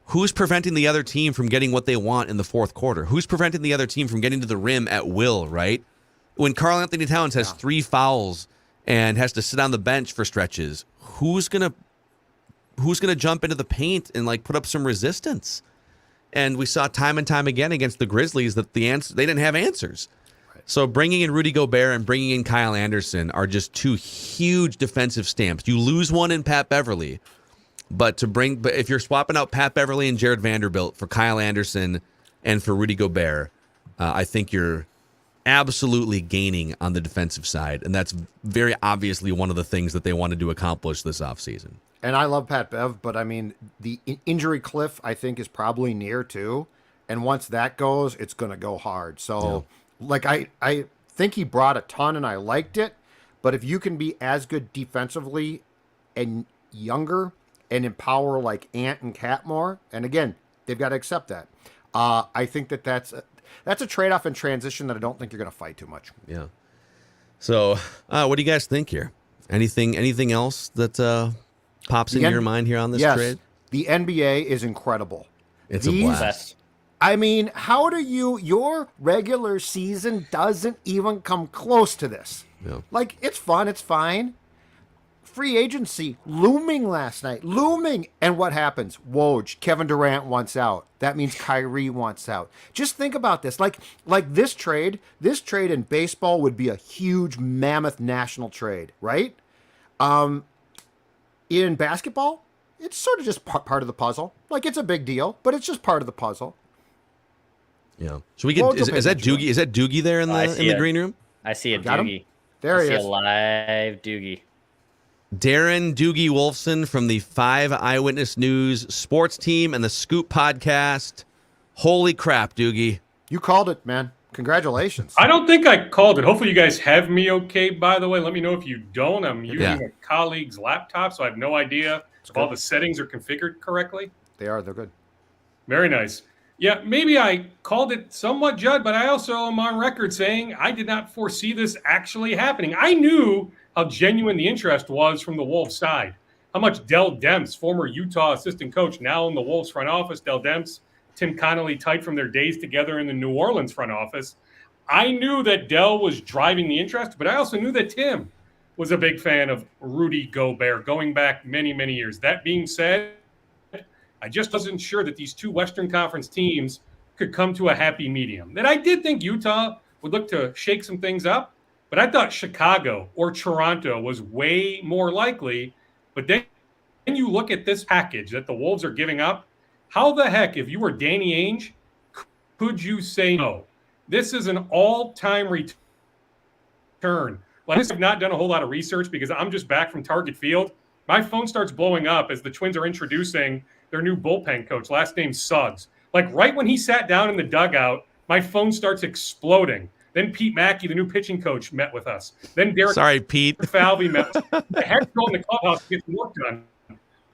who's preventing the other team from getting what they want in the fourth quarter? Who's preventing the other team from getting to the rim at will, right? When Karl-Anthony Towns has 3 fouls and has to sit on the bench for stretches, who's gonna jump into the paint and like put up some resistance? And we saw time and time again against the Grizzlies that they didn't have answers. So bringing in Rudy Gobert and bringing in Kyle Anderson are just 2 huge defensive stamps. You lose one in Pat Beverly, but if you're swapping out Pat Beverly and Jared Vanderbilt for Kyle Anderson and for Rudy Gobert, I think you're absolutely gaining on the defensive side, and that's very obviously one of the things that they wanted to accomplish this offseason. And I love Pat Bev, but I mean, the injury cliff, I think, is probably near too. And once that goes, it's going to go hard. So, like, I think he brought a ton and I liked it. But if you can be as good defensively and younger and empower like Ant and Cat more, and again, they've got to accept that. I think that's a trade-off in transition that I don't think you're going to fight too much. Yeah. So, what do you guys think here? Anything else that pops in your mind here on this trade? The NBA is incredible. It's a blast. I mean, how do your regular season doesn't even come close to this? Yeah. Like, it's fun, it's fine. Free agency looming last night. Looming. And what happens? Woj, Kevin Durant wants out. That means Kyrie wants out. Just think about this. Like this trade in baseball would be a huge mammoth national trade, right? In basketball, it's sort of just part of the puzzle. Like, it's a big deal, but it's just part of the puzzle. Yeah. So we get is that Doogie? Is that Doogie there in the green room? I see a Got Doogie. him? There he I is. see a live Doogie. Darren Doogie Wolfson from the 5 Eyewitness News sports team and the Scoop podcast. Holy crap, Doogie. You called it, man. Congratulations. I don't think I called it. Hopefully you guys have me okay, by the way. Let me know if you don't. I'm using a colleague's laptop, so I have no idea if all the settings are configured correctly. They're good. Very nice. Yeah, maybe I called it somewhat, Judd, but I also am on record saying I did not foresee this actually happening. I knew how genuine the interest was from the Wolves side. How much Dell Demps, former Utah assistant coach, now in the Wolves front office, Dell Demps, Tim Connolly tight from their days together in the New Orleans front office. I knew that Dell was driving the interest, but I also knew that Tim was a big fan of Rudy Gobert going back many, many years. That being said, I just wasn't sure that these 2 Western Conference teams could come to a happy medium. That I did think Utah would look to shake some things up, but I thought Chicago or Toronto was way more likely. But then you look at this package that the Wolves are giving up. How the heck, if you were Danny Ainge, could you say no? This is an all-time return. Like, I've not done a whole lot of research because I'm just back from Target Field. My phone starts blowing up as the Twins are introducing their new bullpen coach, last name Suggs. Like, right when he sat down in the dugout, my phone starts exploding. Then Pete Mackey, the new pitching coach, met with us. Then Derek Pete Falvey met with us. I had to go in the clubhouse to get some work done.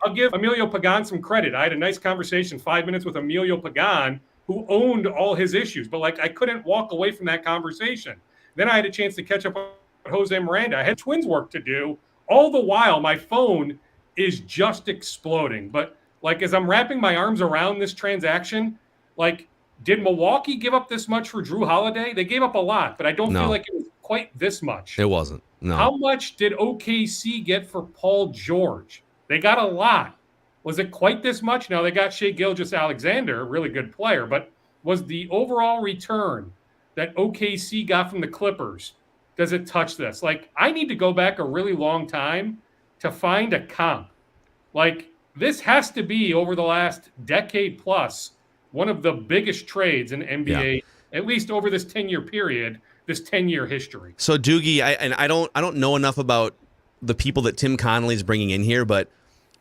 I'll give Emilio Pagan some credit. I had a nice conversation, 5 minutes with Emilio Pagan, who owned all his issues. But, like, I couldn't walk away from that conversation. Then I had a chance to catch up with Jose Miranda. I had Twins work to do. All the while, my phone is just exploding. But, like, as I'm wrapping my arms around this transaction, like, did Milwaukee give up this much for Drew Holiday? They gave up a lot, but I don't feel like it was quite this much. It wasn't. No. How much did OKC get for Paul George? They got a lot. Was it quite this much? No, they got Shai Gilgeous-Alexander, a really good player, but was the overall return that OKC got from the Clippers, does it touch this? Like, I need to go back a really long time to find a comp. Like, this has to be, over the last decade plus, one of the biggest trades in NBA, at least over this 10-year period, this 10-year history. So Doogie, I don't know enough about the people that Tim Connolly's bringing in here, but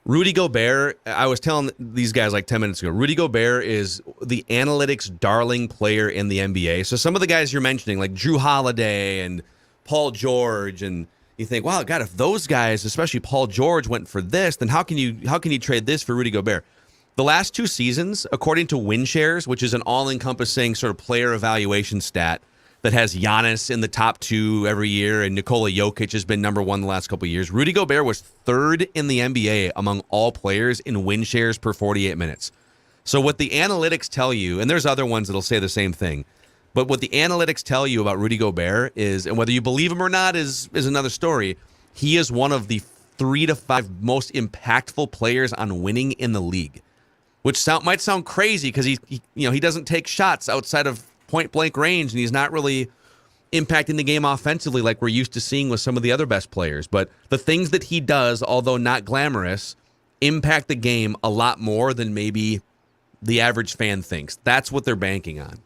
Rudy Gobert, I was telling these guys like 10 minutes ago, Rudy Gobert is the analytics darling player in the NBA. So some of the guys you're mentioning, like Drew Holiday and Paul George and you think, wow, God, if those guys, especially Paul George, went for this, then how can you trade this for Rudy Gobert? The last 2 seasons, according to win shares, which is an all-encompassing sort of player evaluation stat that has Giannis in the top 2 every year, and Nikola Jokic has been number 1 the last couple of years. Rudy Gobert was 3rd in the NBA among all players in win shares per 48 minutes. So what the analytics tell you, and there's other ones that'll say the same thing, but what the analytics tell you about Rudy Gobert is, and whether you believe him or not is another story, he is one of the 3 to 5 most impactful players on winning in the league, which might sound crazy because he doesn't take shots outside of point blank range, and he's not really impacting the game offensively like we're used to seeing with some of the other best players. But the things that he does, although not glamorous, impact the game a lot more than maybe the average fan thinks. That's what they're banking on.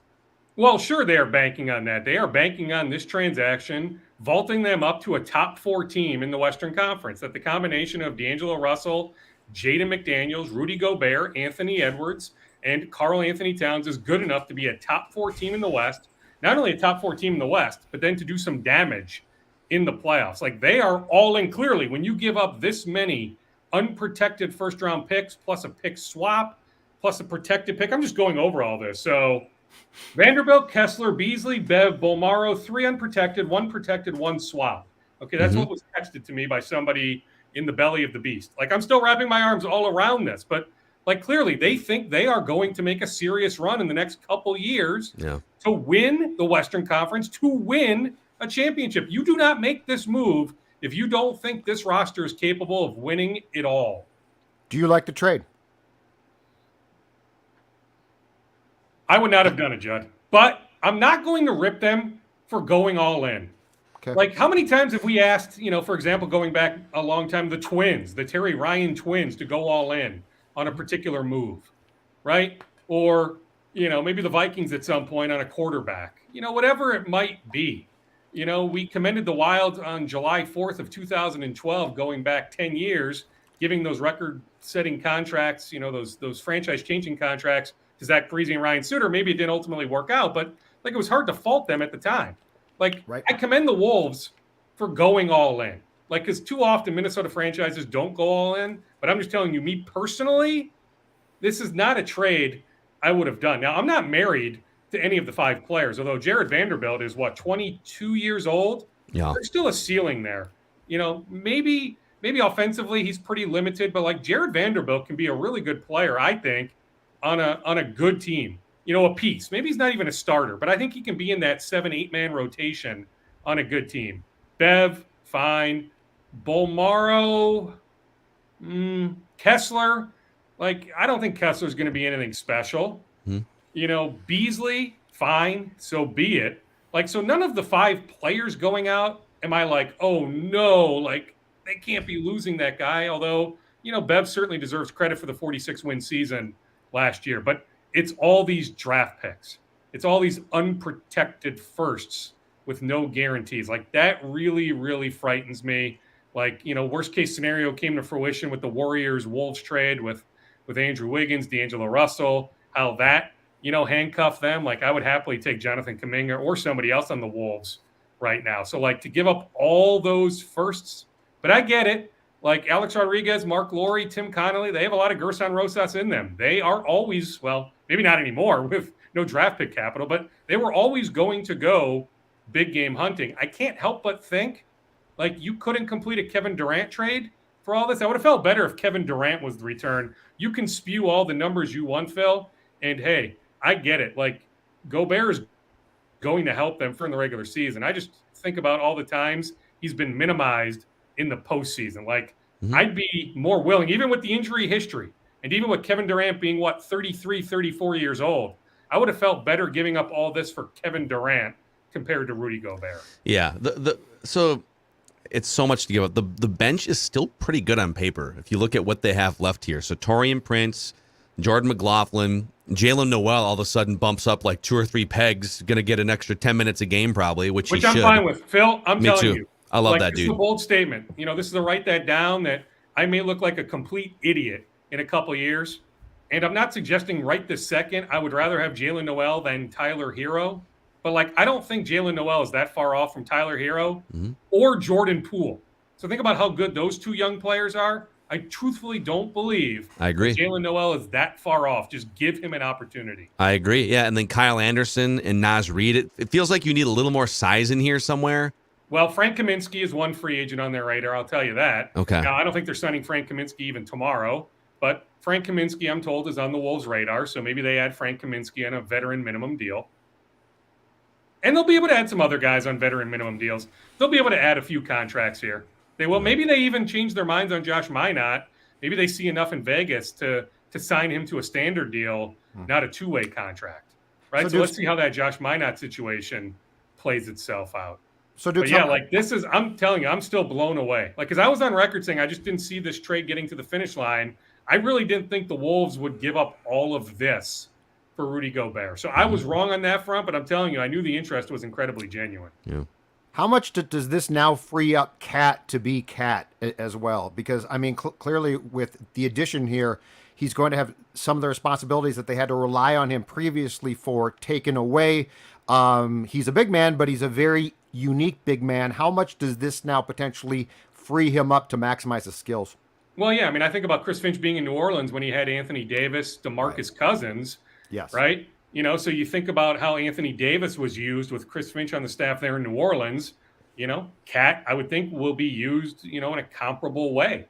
Well, sure, they are banking on that. They are banking on this transaction, vaulting them up to a top 4 team in the Western Conference. That the combination of D'Angelo Russell, Jaden McDaniels, Rudy Gobert, Anthony Edwards, and Karl-Anthony Towns is good enough to be a top 4 team in the West. Not only a top 4 team in the West, but then to do some damage in the playoffs. Like, they are all in clearly. When you give up this many unprotected first-round picks, plus a pick swap, plus a protected pick, I'm just going over all this. So Vanderbilt, Kessler, Beasley, Bev, Bolmaro, 3 unprotected, 1 protected, 1 swap. Okay, that's what was texted to me by somebody in the belly of the beast. Like, I'm still wrapping my arms all around this, but like, clearly they think they are going to make a serious run in the next couple years to win the Western Conference, to win a championship. You do not make this move if you don't think this roster is capable of winning it all. Do you like the trade? I would not have done it, Judd. But I'm not going to rip them for going all in. Okay. Like, how many times have we asked, for example, going back a long time, the Twins, the Terry Ryan Twins, to go all in on a particular move, right? Or, maybe the Vikings at some point on a quarterback, whatever it might be. We commended the Wild on July 4th of 2012, going back 10 years, giving those record-setting contracts, those franchise-changing contracts to Zach Parise and Ryan Suter. Maybe it didn't ultimately work out, but like, it was hard to fault them at the time. Like, right. I commend the Wolves for going all in. Like, because too often Minnesota franchises don't go all in. But I'm just telling you, me personally, this is not a trade I would have done. Now, I'm not married to any of the 5 players, although Jared Vanderbilt is, 22 years old? Yeah. There's still a ceiling there. Maybe offensively he's pretty limited, but like, Jared Vanderbilt can be a really good player, I think, on a good team. A piece. Maybe he's not even a starter, but I think he can be in that 7-8 man rotation on a good team. Bev, fine. Bolmaro, Kessler. Like, I don't think Kessler's going to be anything special. Beasley, fine. So be it. Like, so none of the 5 players going out, am I like, oh no, like, they can't be losing that guy. Although, Bev certainly deserves credit for the 46-win season last year. But it's all these draft picks. It's all these unprotected firsts with no guarantees. Like, that really, really frightens me. Like, worst case scenario came to fruition with the Warriors-Wolves trade with Andrew Wiggins, D'Angelo Russell, how that, handcuffed them. Like, I would happily take Jonathan Kuminga or somebody else on the Wolves right now. So, like, to give up all those firsts, but I get it. Like, Alex Rodriguez, Mark Lowry, Tim Connolly, they have a lot of Gerson Rosas in them. They are always, well, maybe not anymore with no draft pick capital, but they were always going to go big game hunting. I can't help but think, like, you couldn't complete a Kevin Durant trade for all this. I would have felt better if Kevin Durant was the return. You can spew all the numbers you want, Phil, and hey, I get it. Like, Gobert is going to help them for the regular season. I just think about all the times he's been minimized in the postseason. Like, I'd be more willing, even with the injury history, and even with Kevin Durant being, 33, 34 years old, I would have felt better giving up all this for Kevin Durant compared to Rudy Gobert. Yeah. So it's so much to give up. The bench is still pretty good on paper if you look at what they have left here. So Taurean Prince, Jordan McLaughlin, Jalen Noel all of a sudden bumps up like 2 or 3 pegs, going to get an extra 10 minutes a game probably, which he I'm should. fine with. Phil, I'm Me telling too. you. I love like, that this dude. is a bold statement. This is to write that down, that I may look like a complete idiot in a couple of years. And I'm not suggesting right this second I would rather have Jalen Noel than Tyler Hero. but like I don't think Jalen Noel is that far off from Tyler Hero Mm-hmm. or Jordan Poole. So think about how good those two young players are. I truthfully don't believe I agree. that Jalen Noel is that far off. Just give him an opportunity. I agree. Yeah, and then Kyle Anderson and Naz Reid. It feels like you need a little more size in here somewhere. Well, Frank Kaminsky is one free agent on their radar. I'll tell you that. Okay. Now, I don't think they're signing Frank Kaminsky even tomorrow, but Frank Kaminsky, I'm told, is on the Wolves' radar. So maybe they add Frank Kaminsky on a veteran minimum deal. And they'll be able to add some other guys on veteran minimum deals. They'll be able to add a few contracts here. They will. Maybe they even change their minds on Josh Minot. Maybe they see enough in Vegas to sign him to a standard deal, not a two-way contract. Right? So let's see how that Josh Minot situation plays itself out. But yeah, like this is, I'm telling you, I'm still blown away. Like, because I was on record saying I just didn't see this trade getting to the finish line. I really didn't think the Wolves would give up all of this for Rudy Gobert. So I was wrong on that front, but I'm telling you, I knew the interest was incredibly genuine. Yeah. How much does this now free up Cat to be Cat as well? Because, I mean, clearly with the addition here, he's going to have some of the responsibilities that they had to rely on him previously for taken away. He's a big man, but he's a very unique big man. How much does this now potentially free him up to maximize his skills? Well, yeah, I mean, I think about Chris Finch being in New Orleans when he had Anthony Davis, DeMarcus Cousins. Yes. Right? You know, so you think about how Anthony Davis was used with Chris Finch on the staff there in New Orleans. You know, Cat, I would think, will be used, you know, in a comparable way.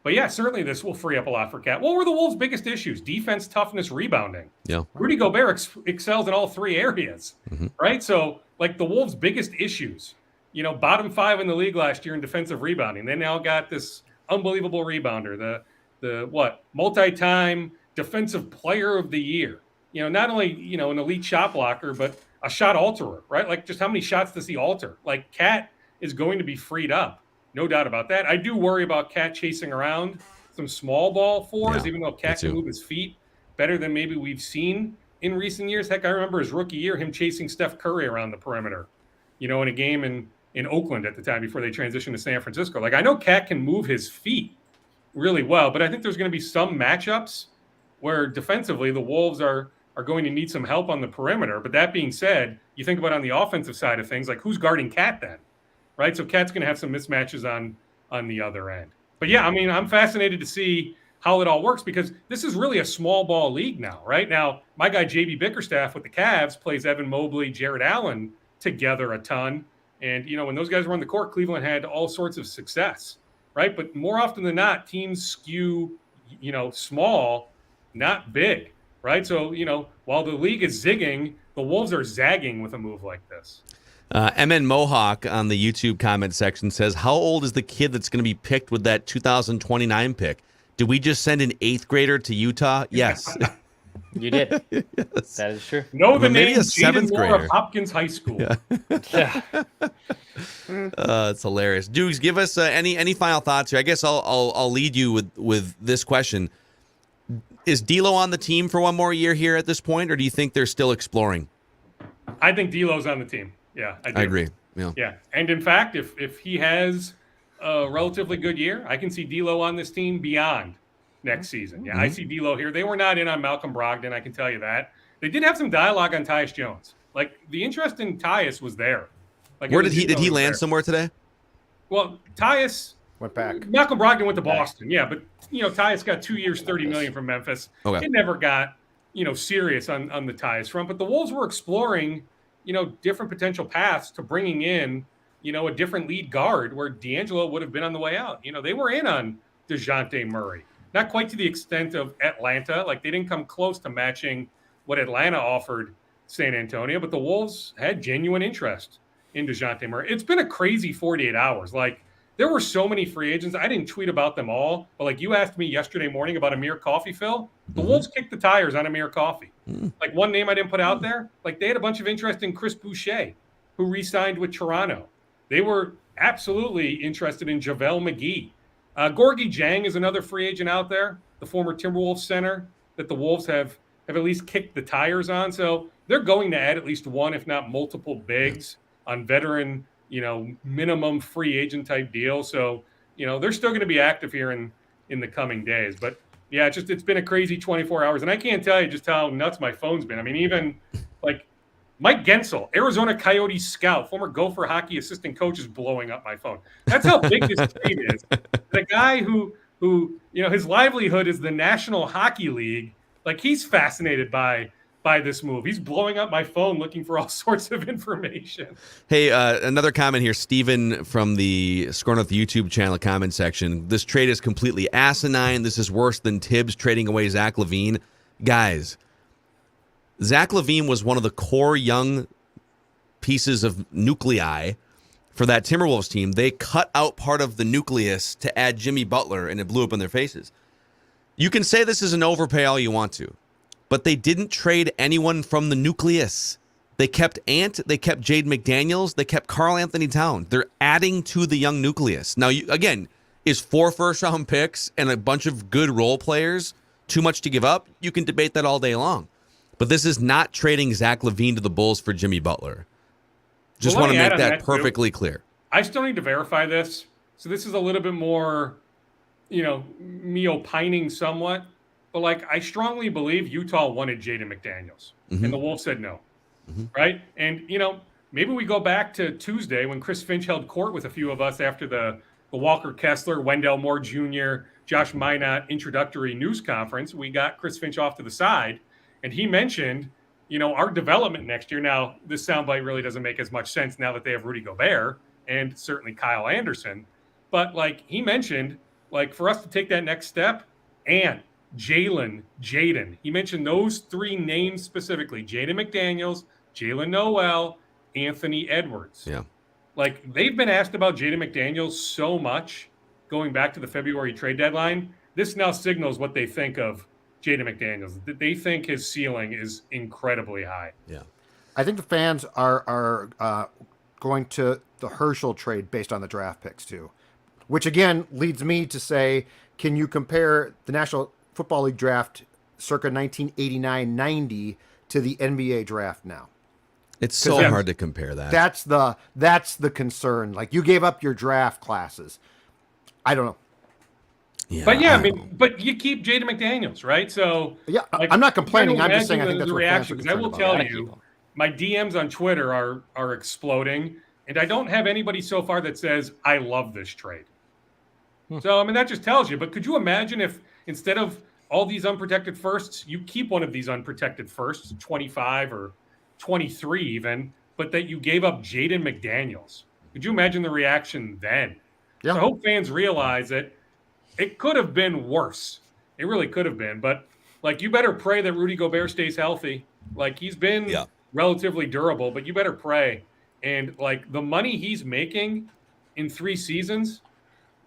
But yeah, certainly this will free up a lot for Cat. What were the Wolves' biggest issues? Defense, toughness, rebounding. Yeah. Rudy Gobert excels in all three areas, right? So, like the Wolves' biggest issues, you know, bottom 5 in the league last year in defensive rebounding. They now got this unbelievable rebounder, the multi-time defensive player of the year. You know, not only, you know, an elite shot blocker, but a shot alterer, right? Like, just how many shots does he alter? Like, Cat is going to be freed up. No doubt about that. I do worry about Cat chasing around some small ball fours, even though Cat can move his feet better than maybe we've seen in recent years. Heck, I remember his rookie year, him chasing Steph Curry around the perimeter, you know, in a game in Oakland at the time before they transitioned to San Francisco. Like, I know Cat can move his feet really well, but I think there's going to be some matchups where defensively the Wolves are going to need some help on the perimeter. But that being said, you think about on the offensive side of things, like who's guarding Cat then, right? So Cat's going to have some mismatches on the other end. But yeah, I mean, I'm fascinated to see how it all works because this is really a small ball league now, right? Now, my guy JB Bickerstaff with the Cavs plays Evan Mobley, Jared Allen together a ton. And, you know, when those guys were on the court, Cleveland had all sorts of success, right? But more often than not, teams skew, you know, small, not big. Right. So, you know, while the league is zigging, the Wolves are zagging with a move like this. MN Mohawk on the YouTube comment section says, how old is the kid that's going to be picked with that 2029 pick? Did we just send an 8th grader to Utah? Yes. You did. Yes. That is true. Know the Maybe name a 7th grader of Hopkins High School. Yeah. It's hilarious. Dukes, give us any final thoughts here. I guess I'll lead you with this question. Is D'Lo on the team for one more year here at this point, or do you think they're still exploring? I think D'Lo's on the team. Yeah, I do. I agree. Yeah. And in fact, if he has a relatively good year, I can see D'Lo on this team beyond next season. Yeah, I see D'Lo here. They were not in on Malcolm Brogdon, I can tell you that. They did have some dialogue on Tyus Jones. Like, the interest in Tyus was there. Like, where did he land somewhere today? Well, Tyus went back. Malcolm Brogdon went to Boston. Yeah, but you know, Tyus got 2 years, $30 million from Memphis. Okay. It never got, you know, serious on the Tyus front. But the Wolves were exploring, you know, different potential paths to bringing in, you know, a different lead guard where D'Angelo would have been on the way out. You know, they were in on DeJounte Murray. Not quite to the extent of Atlanta. Like, they didn't come close to matching what Atlanta offered San Antonio, but the Wolves had genuine interest in DeJounte Murray. It's been a crazy 48 hours. Like, there were so many free agents. I didn't tweet about them all, but like you asked me yesterday morning about Amir Coffey, Phil. The Wolves kicked the tires on Amir Coffey. Like, one name I didn't put out there, like they had a bunch of interest in Chris Boucher, who re-signed with Toronto. They were absolutely interested in JaVale McGee. Gorgie Jang is another free agent out there, the former Timberwolves center that the Wolves have at least kicked the tires on. So they're going to add at least one, if not multiple bigs on veteran, you know, minimum free agent type deal. So, you know, they're still going to be active here in the coming days. But yeah, it's been a crazy 24 hours. And I can't tell you just how nuts my phone's been. I mean, even like Mike Gensel, Arizona Coyotes scout, former Gopher hockey assistant coach, is blowing up my phone. That's how big this trade is. The guy who his livelihood is the National Hockey League. Like, he's fascinated by this move. He's blowing up my phone looking for all sorts of information. Hey, another comment here. Steven from the Score North YouTube channel comment section. This trade is completely asinine. This is worse than Tibbs trading away Zach LaVine. Guys, Zach LaVine was one of the core young pieces of nuclei for that Timberwolves team. They cut out part of the nucleus to add Jimmy Butler, and it blew up in their faces. You can say this is an overpay all you want to, but they didn't trade anyone from the nucleus. They kept Ant, they kept Jaden McDaniels, they kept Karl-Anthony Towns. They're adding to the young nucleus. Now, again, is 4 first-round picks and a bunch of good role players too much to give up? You can debate that all day long. But this is not trading Zach LaVine to the Bulls for Jimmy Butler. Just want to make that perfectly clear. I still need to verify this. So this is a little bit more, me opining somewhat. But, I strongly believe Utah wanted Jaden McDaniels. Mm-hmm. And the Wolves said no. Mm-hmm. Right? And, maybe we go back to Tuesday when Chris Finch held court with a few of us after the Walker Kessler, Wendell Moore Jr., Josh Minot introductory news conference. We got Chris Finch off to the side. And he mentioned, our development next year. Now, this soundbite really doesn't make as much sense now that they have Rudy Gobert and certainly Kyle Anderson. But, he mentioned, for us to take that next step, and Jaden. He mentioned those 3 names specifically: Jaden McDaniels, Jalen Noel, Anthony Edwards. Yeah. They've been asked about Jaden McDaniels so much going back to the February trade deadline. This now signals what they think of Jaden McDaniels. They think his ceiling is incredibly high. Yeah. I think the fans are going to the Herschel trade based on the draft picks too, which again leads me to say, can you compare the National Football League draft circa 1989-90 to the NBA draft now? It's so hard to compare that. That's the concern. You gave up your draft classes. I don't know. Yeah, but you keep Jaden McDaniels, right? So yeah, I'm not complaining. I'm just saying I think that's the what reaction. fans Because I will tell you, my DMs on Twitter are exploding, and I don't have anybody so far that says I love this trade. So that just tells you. But could you imagine if instead of all these unprotected firsts, you keep one of these unprotected firsts, 25 or 23 even, but that you gave up Jaden McDaniels? Could you imagine the reaction then? Yeah. So I hope fans realize that it could have been worse. It really could have been. But, you better pray that Rudy Gobert stays healthy. He's been relatively durable, but you better pray. And, the money he's making in 3 seasons,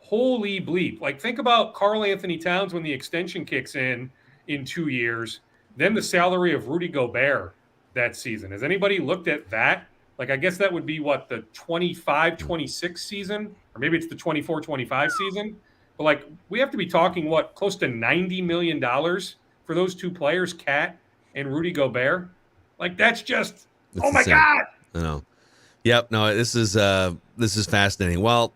holy bleep. Think about Karl-Anthony Towns when the extension kicks in 2 years, then the salary of Rudy Gobert that season. Has anybody looked at that? I guess that would be the 25-26 season, or maybe it's the 24-25 season. But we have to be talking close to $90 million for those 2 players, Cat and Rudy Gobert. That's just oh my God. I know. Yep. No, this is fascinating. Well,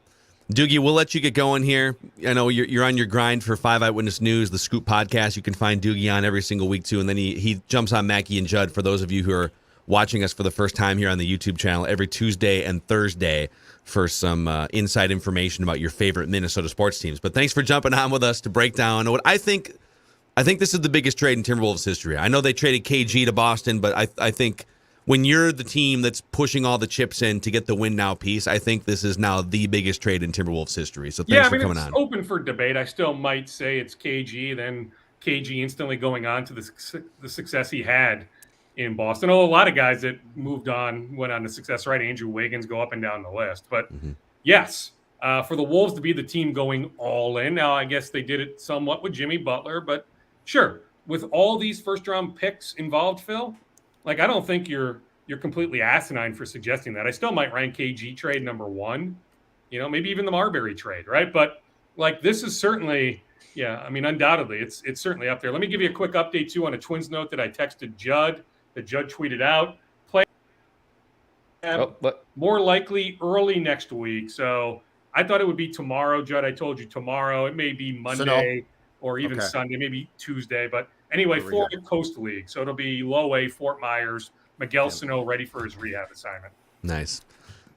Doogie, we'll let you get going here. I know you're on your grind for 5 Eyewitness News, the Scoop podcast. You can find Doogie on every single week too, and then he jumps on Mackey and Judd for those of you who are watching us for the first time here on the YouTube channel every Tuesday and Thursday for some inside information about your favorite Minnesota sports teams. But thanks for jumping on with us to break down what I think this is the biggest trade in Timberwolves history. I know they traded KG to Boston, but I think when you're the team that's pushing all the chips in to get the win now piece, I think this is now the biggest trade in Timberwolves history. So thanks for coming on. It's open for debate. I still might say it's KG, then KG instantly going on to the success he had in Boston. A lot of guys that moved on went on to success, right? Andrew Wiggins go up and down the list. But yes, for the Wolves to be the team going all in. Now, I guess they did it somewhat with Jimmy Butler, but sure, with all these first-round picks involved, Phil, I don't think you're completely asinine for suggesting that. I still might rank KG trade number 1, maybe even the Marbury trade, right? But this is certainly, undoubtedly, it's certainly up there. Let me give you a quick update too on a Twins note that I texted Judd. That Judd tweeted out. More likely early next week. So I thought it would be tomorrow, Judd. I told you tomorrow. It may be Monday or even Sunday, maybe Tuesday. But anyway, Florida Coast League. So it'll be low A, Fort Myers, Miguel Sano ready for his rehab assignment. Nice.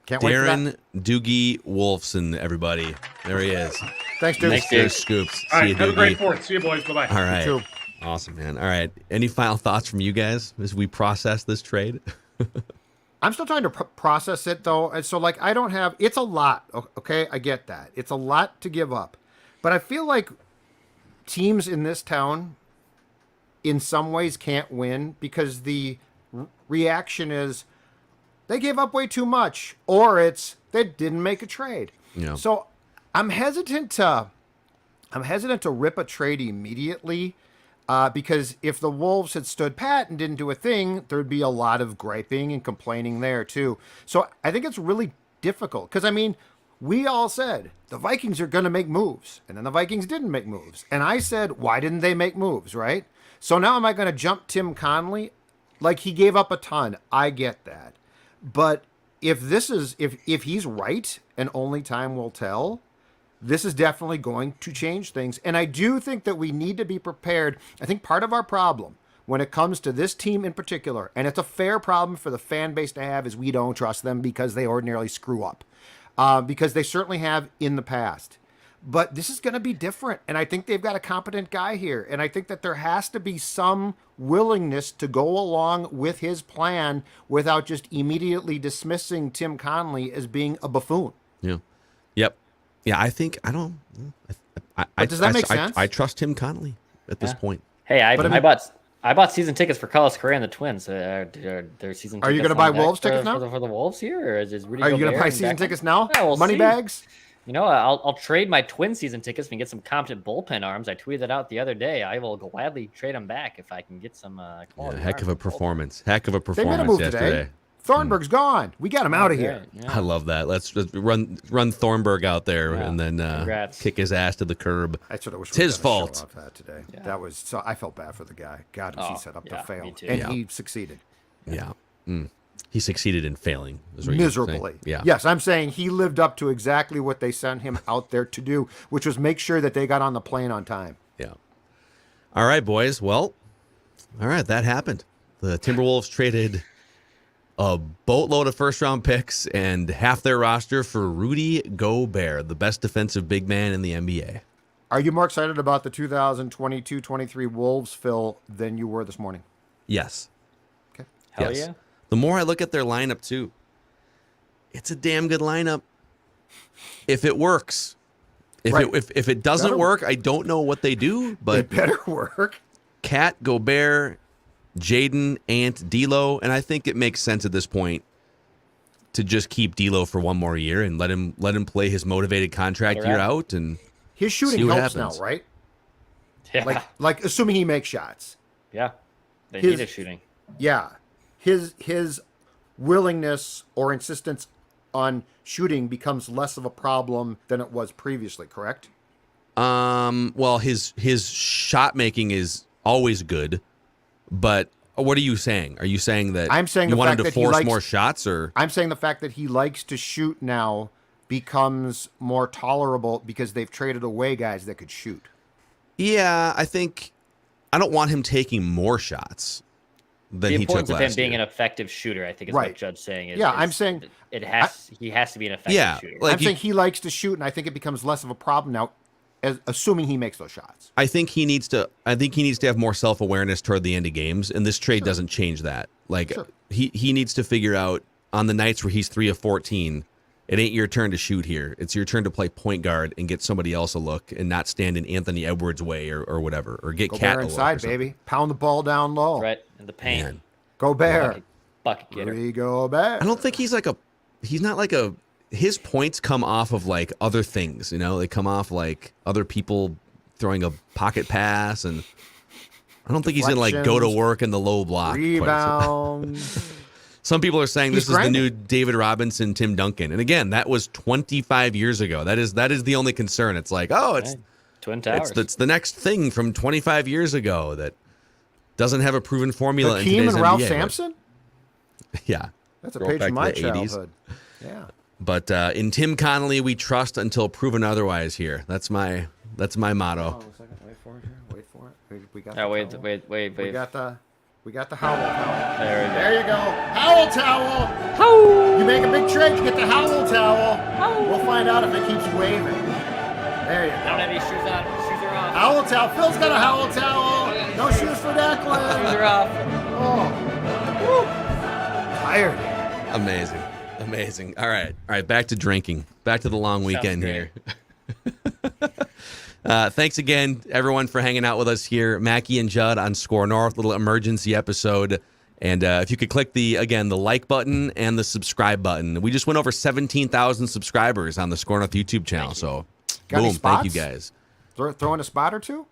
Can't wait for that. Darren Doogie Wolfson, everybody. There he is. Thanks, dude. Thanks, Mr. Dude. Scoops. All See right, you, have a great Doogie. fourth. See you, boys. Bye-bye. All right. too. Awesome, man. All right. Any final thoughts from you guys as we process this trade? I'm still trying to process it, though. And so, like, I don't have... It's a lot, okay? I get that. It's a lot to give up. But I feel like teams in this town, in some ways, can't win because the reaction is they gave up way too much, or it's they didn't make a trade. Yeah. So I'm hesitant to rip a trade immediately because if the Wolves had stood pat and didn't do a thing, there'd be a lot of griping and complaining there too. So I think it's really difficult because, I mean, we all said the Vikings are going to make moves, and then the Vikings didn't make moves. And I said, why didn't they make moves, right? So now am I going to jump Tim Connelly? Like, he gave up a ton. I get that. But if he's right, and only time will tell, this is definitely going to change things. And I do think that we need to be prepared. I think part of our problem when it comes to this team in particular, and it's a fair problem for the fan base to have, is we don't trust them because they ordinarily screw up. Because they certainly have in the past. But this is going to be different. And I think they've got a competent guy here. And I think that there has to be some willingness to go along with his plan without just immediately dismissing Tim Connelly as being a buffoon. Yeah. Yep. Yeah, I think Does that make sense? I trust Tim Connelly at this point. Hey, But I mean- I bought season tickets for Carlos Correa and the Twins. Their season. Are you going to buy Wolves tickets now? for the Wolves here, or is Rudy Are you going to Gobert buy and season Beckham? tickets now? Yeah, we'll Money see. bags? You know, I'll trade my Twin season tickets and get some competent bullpen arms. I tweeted that out the other day. I will gladly trade them back if I can get some quality. Heck of a arms. performance. Heck of a They made a performance move yesterday. today. Thornburg's gone. We got him out of here. Yeah. I love that. Let's run Thornburg out there Yeah. and then Congrats. kick his ass to the curb. I sort of wish It's we his got a show fault. off that today. Yeah. That was so. I felt bad for the guy. God, was he Oh, set up yeah, to fail, me too. and Yeah. he succeeded Yeah. He succeeded in failing. is what you're saying. miserably. Yeah. Yes, I'm saying he lived up to exactly what they sent him out there to do, which was make sure that they got on the plane on time. Yeah. All right, boys. Well, all right, that happened. The Timberwolves traded a boatload of first-round picks and half their roster for Rudy Gobert, the best defensive big man in the NBA. Are you more excited about the 2022-23 Wolves, Phil, than you were this morning? Yes. Okay. Hell Yes. yeah. The more I look at their lineup, too, it's a damn good lineup if it works. Right. If it doesn't Better work, I don't know what they do, It but better work. Cat, Gobert, Jaden, Ant, D'Lo, and I think it makes sense at this point to just keep D'Lo for one more year and let him play his motivated contract Let her year out. out. And His See shooting what helps happens. now, right? Yeah. Like assuming he makes shots. Yeah. They His- need a shooting. Yeah. His willingness or insistence on shooting becomes less of a problem than it was previously, correct? well, his shot making is always good, but what are you saying? Are you saying that I'm saying you the want him fact to that he force likes- more shots, or I'm saying the fact that he likes to shoot now becomes more tolerable because they've traded away guys that could shoot. yeah, I think I don't want him taking more shots than The he took importance of him last being year. an effective shooter, I think, is Right. what Judd's saying. Yeah, I'm saying- he has to be an effective Yeah, shooter. like I'm saying he likes to shoot, and I think it becomes less of a problem now, assuming he makes those shots. I think he needs to have more self-awareness toward the end of games, and this trade doesn't change that. Like Sure. he needs to figure out on the nights where he's 3 of 14, it ain't your turn to shoot here. It's your turn to play point guard and get somebody else a look and not stand in Anthony Edwards' way or whatever, or get Go Cat Bear a look or inside, something. baby. Pound the ball down low. Right in the paint. Man. Go Bear. Bucket getter. Rudy Gobert. I don't think he's not like a his points come off of like other things, you know? They come off like other people throwing a pocket pass, and I don't think he's gonna like go to Deflections, work in the low block. quite so- Rebounds. Some people are saying He's this is the new grinding. David Robinson, Tim Duncan. And again, that was 25 years ago. That is the only concern. It's like, oh, it's Right. Twin Towers. it's the next thing from 25 years ago that doesn't have a proven formula in Hakeem today's and Ralph NBA. Sampson? Yeah. That's a Roll page back from to my the 80s. childhood. Yeah. But in Tim Connelly, we trust until proven otherwise here. That's my motto. Hold on a second. Wait for it here. Wait for it. We got Oh, the wait. towel. We We got the We got the Howl Towel. There we go. There you go. Howl Towel. Howl. You make a big trade, you get the Howl Towel. We'll find out if it keeps waving. There you I don't go. have any shoes on. Shoes are off. Howl Towel. Phil's got a Howl Towel. No shoes for Shoes Declan. are off. Oh. Woo. Tired. Amazing. All right. Back to drinking. Back to the long weekend great. here. Thanks again, everyone, for hanging out with us here. Mackey and Judd on Score North, little emergency episode. And if you could click the like button and the subscribe button. We just went over 17,000 subscribers on the Score North YouTube channel. So, Got any boom. Thank you, spots? guys. Throwing a spot or two?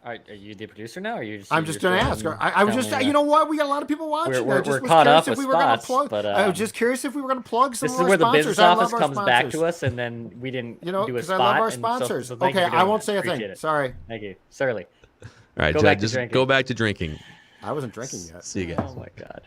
Are you the producer now? Or are you just, I'm just going to ask. I was just, you know what? We got a lot of people watching. We're I just was caught curious up if with we were gonna spots, plug. but, I was just curious if we were going to plug some This of is our where the sponsors. business I love office our comes back sponsors. to us, and then we didn't do a Because spot. I love our and sponsors. so thank you Okay, for I doing won't that. say a Appreciate thing. it. Sorry. Thank you. Surly. All right, Go Judd, back to just drinking. go back to drinking. I wasn't drinking yet. See you guys. Oh my God.